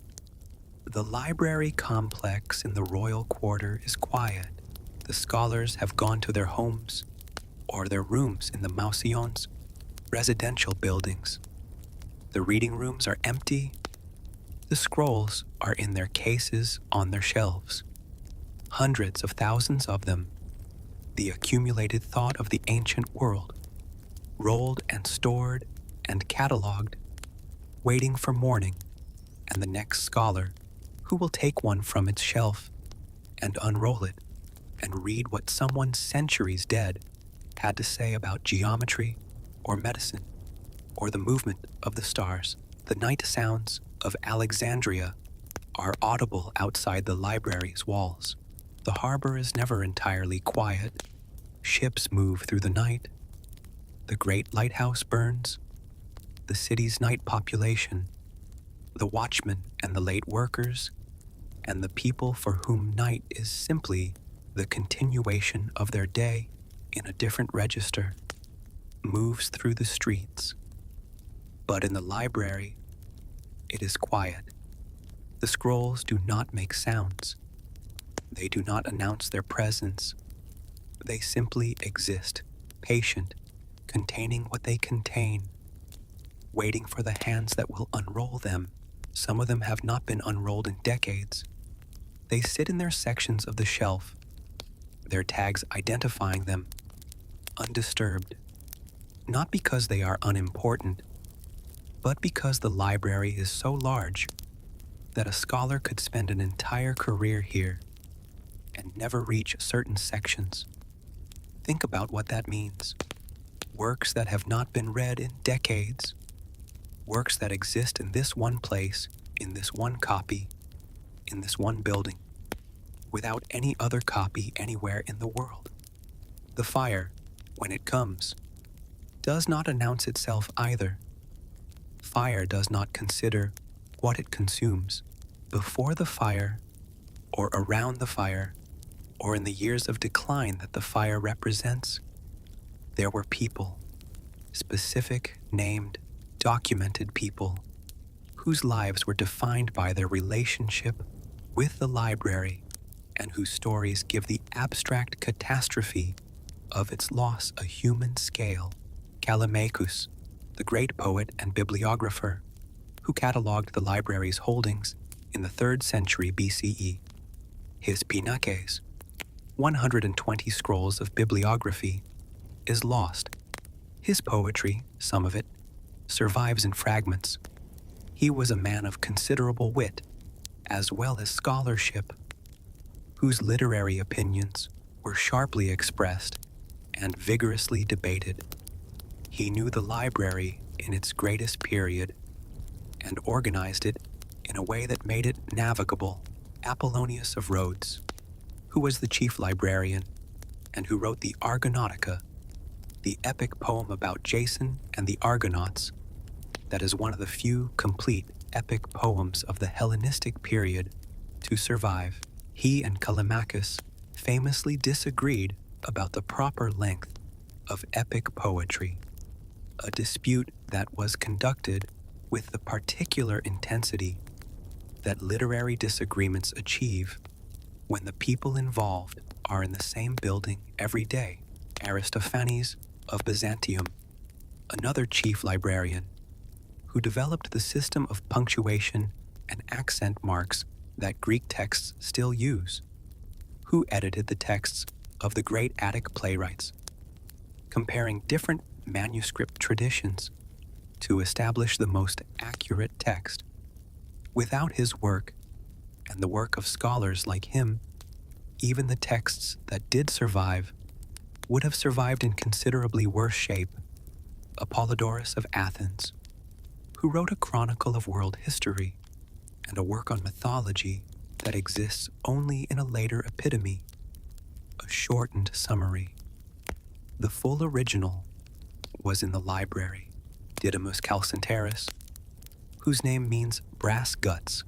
The library complex in the royal quarter is quiet. The scholars have gone to their homes or their rooms in the Mouseions, residential buildings. The reading rooms are empty. The scrolls are in their cases on their shelves. Hundreds of thousands of them, the accumulated thought of the ancient world, rolled and stored and cataloged, waiting for morning and the next scholar who will take one from its shelf and unroll it and read what someone centuries dead had to say about geometry or medicine or the movement of the stars. The night sounds of Alexandria are audible outside the library's walls. The harbor is never entirely quiet. Ships move through the night. The great lighthouse burns. The city's night population, the watchmen and the late workers, and the people for whom night is simply the continuation of their day in a different register, moves through the streets. But in the library, it is quiet. The scrolls do not make sounds. They do not announce their presence. They simply exist, patient, containing what they contain. waiting for the hands that will unroll them. Some of them have not been unrolled in decades. They sit in their sections of the shelf, their tags identifying them, undisturbed, not because they are unimportant, but because the library is so large that a scholar could spend an entire career here and never reach certain sections. Think about what that means. Works that have not been read in decades. Works that exist in this one place, in this one copy, in this one building, without any other copy anywhere in the world. The fire, when it comes, does not announce itself either. Fire does not consider what it consumes. Before the fire, or around the fire, or in the years of decline that the fire represents, there were people, specific, named, documented people, whose lives were defined by their relationship with the library and whose stories give the abstract catastrophe of its loss a human scale. Callimachus, the great poet and bibliographer, who catalogued the library's holdings in the 3rd century BCE. His Pinakes, 120 scrolls of bibliography, is lost. His poetry, some of it, survives in fragments. He was a man of considerable wit, as well as scholarship, whose literary opinions were sharply expressed and vigorously debated. He knew the library in its greatest period and organized it in a way that made it navigable. Apollonius of Rhodes, who was the chief librarian and who wrote the Argonautica, the epic poem about Jason and the Argonauts, that is one of the few complete epic poems of the Hellenistic period to survive. He and Callimachus famously disagreed about the proper length of epic poetry, a dispute that was conducted with the particular intensity that literary disagreements achieve when the people involved are in the same building every day. Aristophanes of Byzantium, another chief librarian, who developed the system of punctuation and accent marks that Greek texts still use, who edited the texts of the great Attic playwrights, comparing different manuscript traditions to establish the most accurate text. Without his work, and the work of scholars like him, even the texts that did survive would have survived in considerably worse shape. Apollodorus of Athens, who wrote a chronicle of world history and a work on mythology that exists only in a later epitome, a shortened summary. The full original was in the library. Didymus Chalcynterus, whose name means brass guts,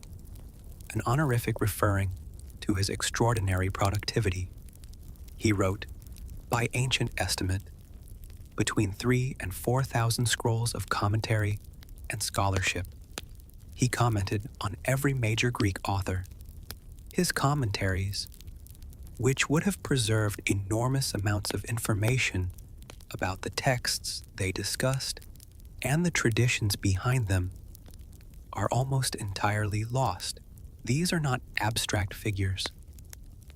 an honorific referring to his extraordinary productivity. He wrote, by ancient estimate, between 3,000 and 4,000 scrolls of commentary and scholarship. He commented on every major Greek author. His commentaries, which would have preserved enormous amounts of information about the texts they discussed and the traditions behind them, are almost entirely lost. These are not abstract figures.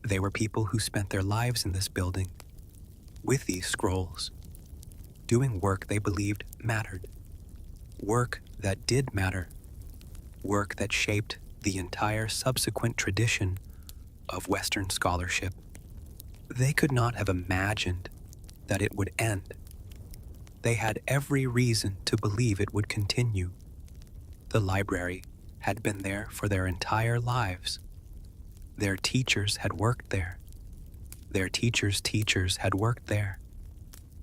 They were people who spent their lives in this building, with these scrolls, doing work they believed mattered, work that did matter, work that shaped the entire subsequent tradition of Western scholarship. They could not have imagined that it would end. They had every reason to believe it would continue. The library had been there for their entire lives. Their teachers had worked there. Their teachers' teachers had worked there.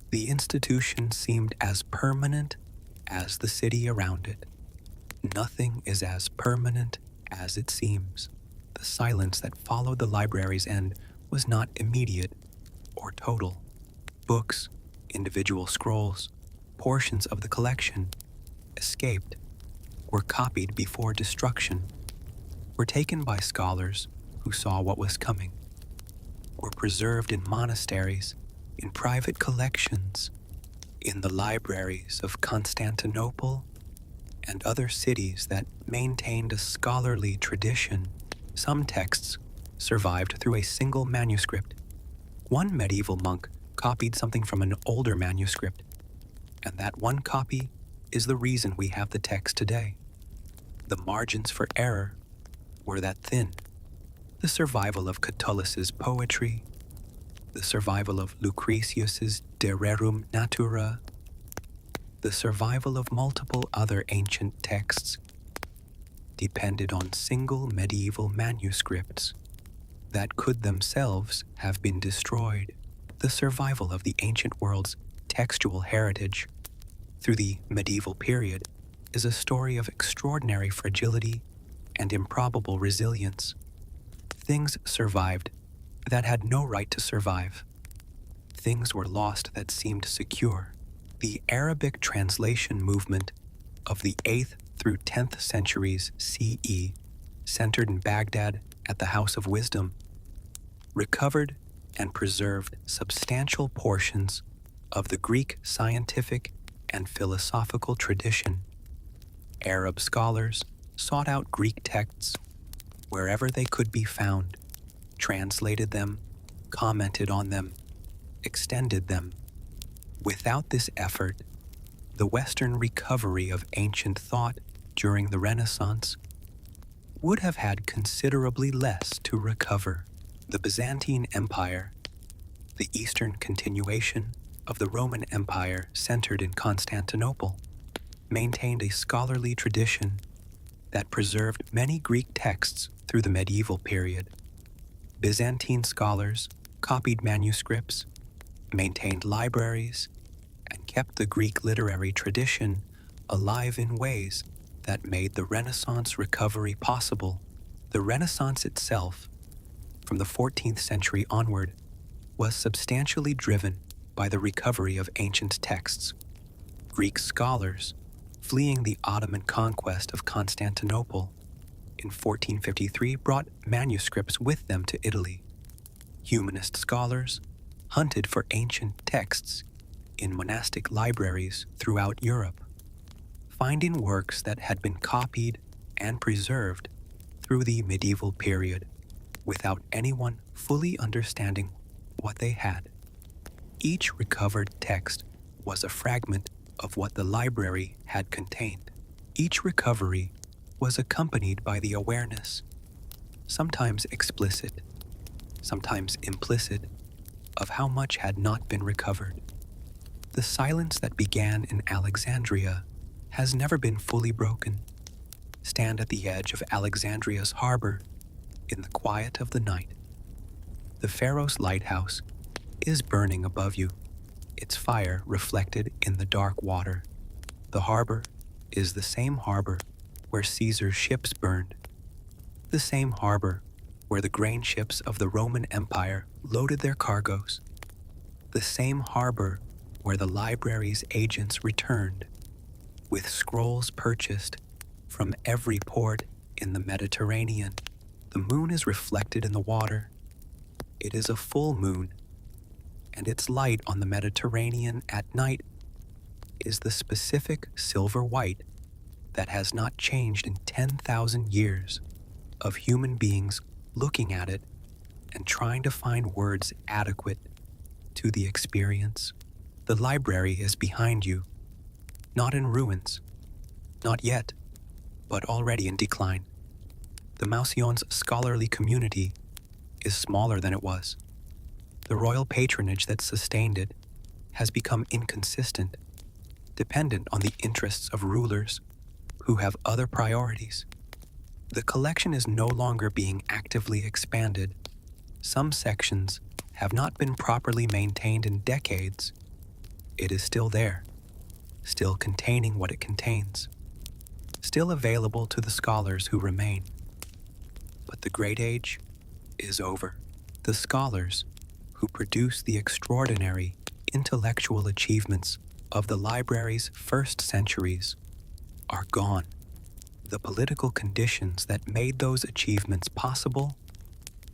The institution seemed as permanent as the city around it. Nothing is as permanent as it seems. The silence that followed the library's end was not immediate or total. Books, individual scrolls, portions of the collection escaped, were copied before destruction, were taken by scholars who saw what was coming, were preserved in monasteries, in private collections, in the libraries of Constantinople and other cities that maintained a scholarly tradition. Some texts survived through a single manuscript. One medieval monk copied something from an older manuscript, and that one copy is the reason we have the text today. The margins for error were that thin. The survival of Catullus's poetry, the survival of Lucretius's De Rerum Natura, the survival of multiple other ancient texts depended on single medieval manuscripts that could themselves have been destroyed. The survival of the ancient world's textual heritage through the medieval period is a story of extraordinary fragility and improbable resilience. Things survived that had no right to survive. Things were lost that seemed secure. The Arabic translation movement of the 8th through 10th centuries CE, centered in Baghdad at the House of Wisdom, recovered and preserved substantial portions of the Greek scientific and philosophical tradition. Arab scholars sought out Greek texts wherever they could be found, translated them, commented on them, extended them. Without this effort, the Western recovery of ancient thought during the Renaissance would have had considerably less to recover. The Byzantine Empire, the Eastern continuation of the Roman Empire centered in Constantinople, maintained a scholarly tradition that preserved many Greek texts through the medieval period. Byzantine scholars copied manuscripts, maintained libraries, and kept the Greek literary tradition alive in ways that made the Renaissance recovery possible. The Renaissance itself, from the 14th century onward, was substantially driven by the recovery of ancient texts. Greek scholars, fleeing the Ottoman conquest of Constantinople in 1453, brought manuscripts with them to Italy. Humanist scholars hunted for ancient texts in monastic libraries throughout Europe, finding works that had been copied and preserved through the medieval period without anyone fully understanding what they had. Each recovered text was a fragment of what the library had contained. Each recovery was accompanied by the awareness, sometimes explicit, sometimes implicit, of how much had not been recovered. The silence that began in Alexandria has never been fully broken. Stand at the edge of Alexandria's harbor in the quiet of the night. The Pharos lighthouse is burning above you, its fire reflected in the dark water. The harbor is the same harbor where Caesar's ships burned, the same harbor where the grain ships of the Roman Empire loaded their cargoes, the same harbor where the library's agents returned with scrolls purchased from every port in the Mediterranean. The moon is reflected in the water. It is a full moon, and its light on the Mediterranean at night is the specific silver white that has not changed in 10,000 years of human beings looking at it and trying to find words adequate to the experience. The library is behind you, not in ruins, not yet, but already in decline. The Mouseion's scholarly community is smaller than it was. The royal patronage that sustained it has become inconsistent, dependent on the interests of rulers who have other priorities. The collection is no longer being actively expanded. Some sections have not been properly maintained in decades. It is still there, still containing what it contains, still available to the scholars who remain. But the Great Age is over. The scholars who produce the extraordinary intellectual achievements of the library's first centuries are gone. The political conditions that made those achievements possible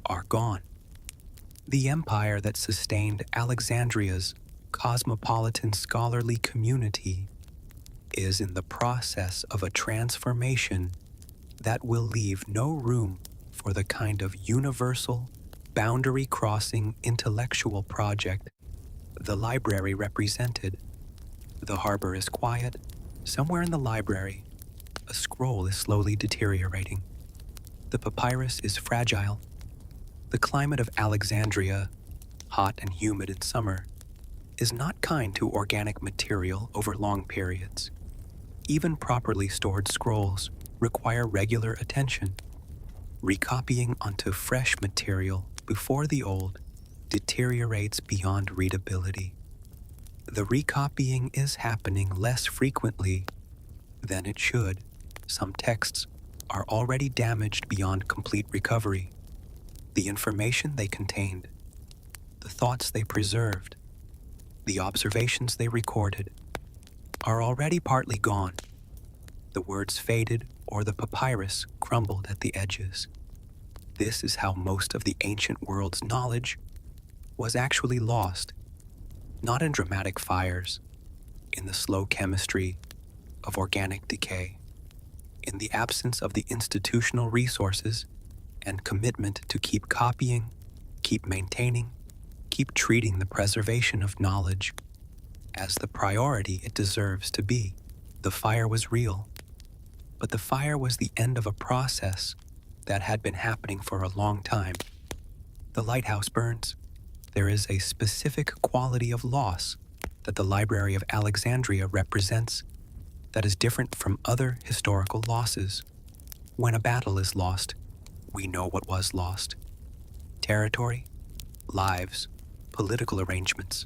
are gone. The empire that sustained Alexandria's cosmopolitan scholarly community is in the process of a transformation that will leave no room for the kind of universal, boundary-crossing intellectual project the library represented. The harbor is quiet. Somewhere in the library, a scroll is slowly deteriorating. The papyrus is fragile. The climate of Alexandria, hot and humid in summer, is not kind to organic material over long periods. Even properly stored scrolls require regular attention. Recopying onto fresh material before the old deteriorates beyond readability. The recopying is happening less frequently than it should. Some texts are already damaged beyond complete recovery. The information they contained, the thoughts they preserved, the observations they recorded, are already partly gone. The words faded or the papyrus crumbled at the edges. This is how most of the ancient world's knowledge was actually lost, not in dramatic fires, in the slow chemistry of organic decay, in the absence of the institutional resources and commitment to keep copying, keep maintaining, keep treating the preservation of knowledge as the priority it deserves to be. The fire was real, but the fire was the end of a process that had been happening for a long time. The lighthouse burns. There is a specific quality of loss that the Library of Alexandria represents that is different from other historical losses. When a battle is lost, we know what was lost. Territory, lives, political arrangements.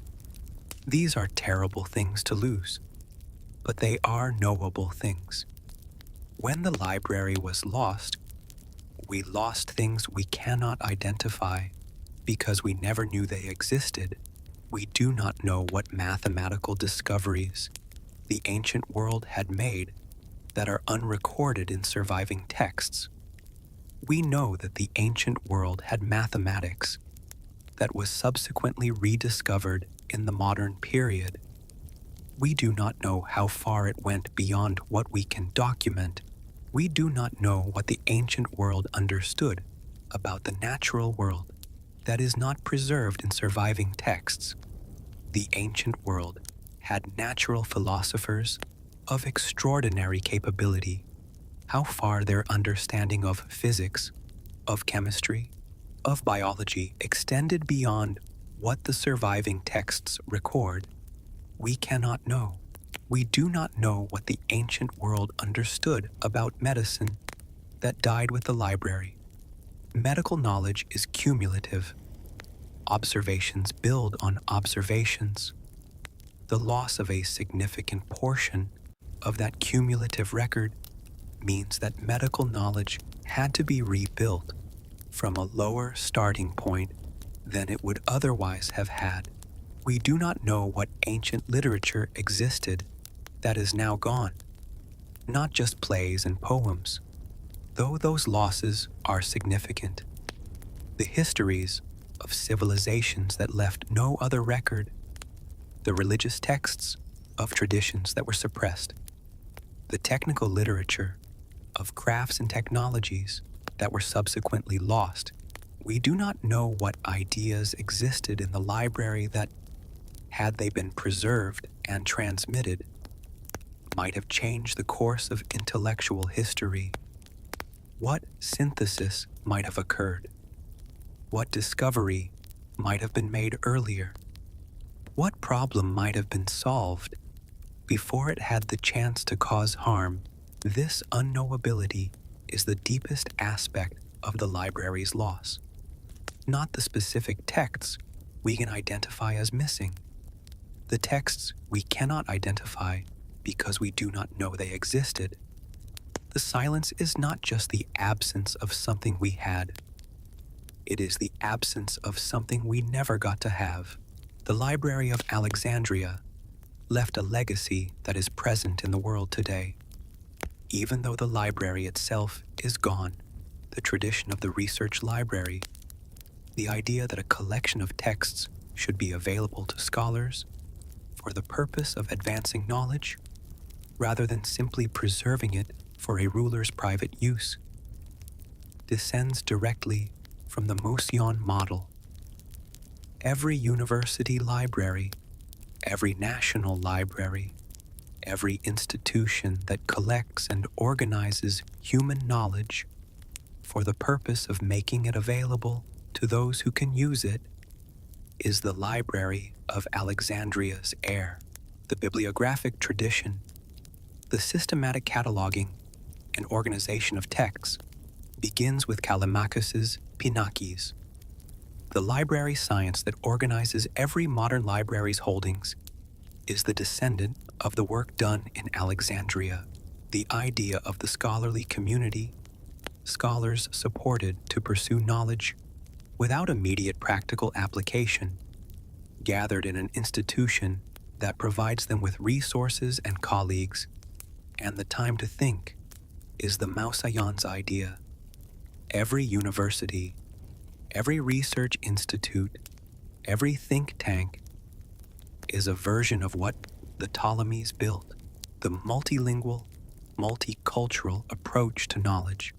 These are terrible things to lose, but they are knowable things. When the library was lost, we lost things we cannot identify because we never knew they existed. We do not know what mathematical discoveries the ancient world had made that are unrecorded in surviving texts. We know that the ancient world had mathematics that was subsequently rediscovered in the modern period. We do not know how far it went beyond what we can document. We do not know what the ancient world understood about the natural world that is not preserved in surviving texts. The ancient world had natural philosophers of extraordinary capability. How far their understanding of physics, of chemistry, of biology extended beyond what the surviving texts record, we cannot know. We do not know what the ancient world understood about medicine that died with the library. Medical knowledge is cumulative. Observations build on observations. The loss of a significant portion of that cumulative record means that medical knowledge had to be rebuilt from a lower starting point than it would otherwise have had. We do not know what ancient literature existed that is now gone, not just plays and poems, though those losses are significant. The histories of civilizations that left no other record, the religious texts of traditions that were suppressed, the technical literature of crafts and technologies that were subsequently lost. We do not know what ideas existed in the library that, had they been preserved and transmitted, might have changed the course of intellectual history. What synthesis might have occurred? What discovery might have been made earlier? What problem might have been solved before it had the chance to cause harm? This unknowability is the deepest aspect of the library's loss. Not the specific texts we can identify as missing. The texts we cannot identify because we do not know they existed. The silence is not just the absence of something we had. It is the absence of something we never got to have. The Library of Alexandria left a legacy that is present in the world today. Even though the library itself is gone, the tradition of the research library, the idea that a collection of texts should be available to scholars for the purpose of advancing knowledge, rather than simply preserving it for a ruler's private use, descends directly from the Mouseion model. Every university library, every national library, every institution that collects and organizes human knowledge for the purpose of making it available to those who can use it is the Library of Alexandria's heir. The bibliographic tradition, the systematic cataloging and organization of texts begins with Callimachus's Pinakes. The library science that organizes every modern library's holdings is the descendant of the work done in Alexandria. The idea of the scholarly community, scholars supported to pursue knowledge without immediate practical application, gathered in an institution that provides them with resources and colleagues and the time to think, is the Mouseion's idea. Every university, every research institute, every think tank is a version of what the Ptolemies built, the multilingual, multicultural approach to knowledge,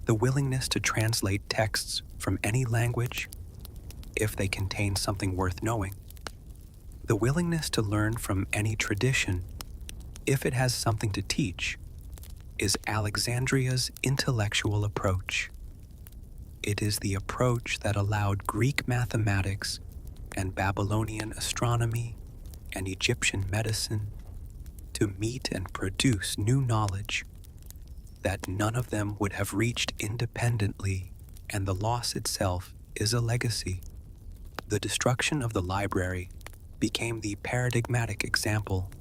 the willingness to translate texts from any language if they contain something worth knowing, the willingness to learn from any tradition if it has something to teach, is Alexandria's intellectual approach. It is the approach that allowed Greek mathematics and Babylonian astronomy and Egyptian medicine to meet and produce new knowledge that none of them would have reached independently, and the loss itself is a legacy. The destruction of the library became the paradigmatic example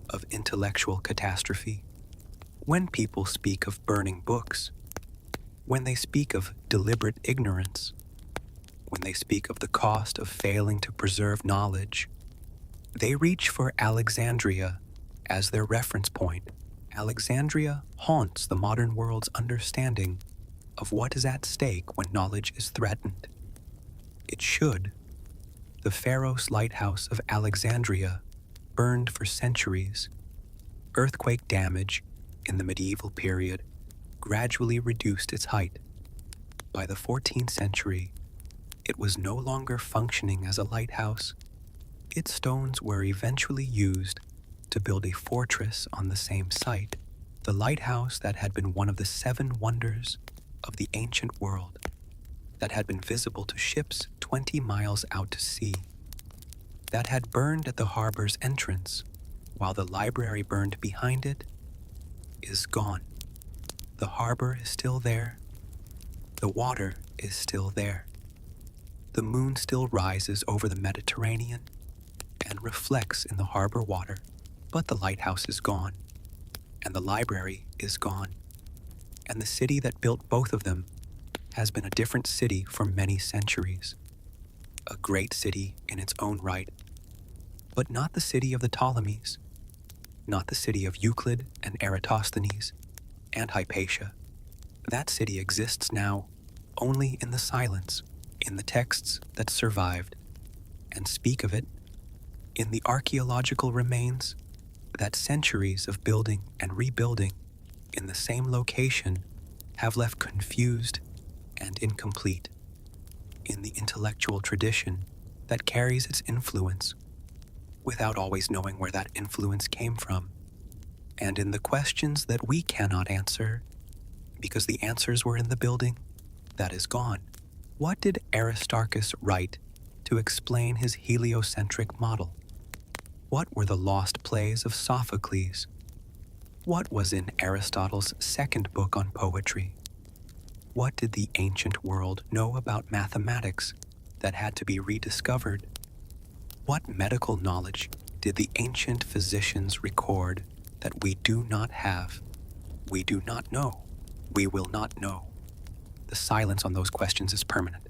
of intellectual catastrophe. When people speak of burning books, when they speak of deliberate ignorance, when they speak of the cost of failing to preserve knowledge, they reach for Alexandria as their reference point. Alexandria haunts the modern world's understanding of what is at stake when knowledge is threatened. It should. The Pharos lighthouse of Alexandria burned for centuries. Earthquake damage in the medieval period gradually reduced its height. By the 14th century, it was no longer functioning as a lighthouse. Its stones were eventually used to build a fortress on the same site, the lighthouse that had been one of the 7 wonders of the ancient world, that had been visible to ships 20 miles out to sea, that had burned at the harbor's entrance while the library burned behind it, is gone. The harbor is still there. The water is still there. The moon still rises over the Mediterranean and reflects in the harbor water, but the lighthouse is gone, and the library is gone, and the city that built both of them has been a different city for many centuries, a great city in its own right, but not the city of the Ptolemies, not the city of Euclid and Eratosthenes and Hypatia. That city exists now only in the silence, in the texts that survived, and speak of it in the archaeological remains that centuries of building and rebuilding in the same location have left confused and incomplete, in the intellectual tradition that carries its influence without always knowing where that influence came from, and in the questions that we cannot answer because the answers were in the building that is gone. What did Aristarchus write to explain his heliocentric model? What were the lost plays of Sophocles? What was in Aristotle's second book on poetry? What did the ancient world know about mathematics that had to be rediscovered? What medical knowledge did the ancient physicians record that we do not have, we do not know, we will not know? The silence on those questions is permanent.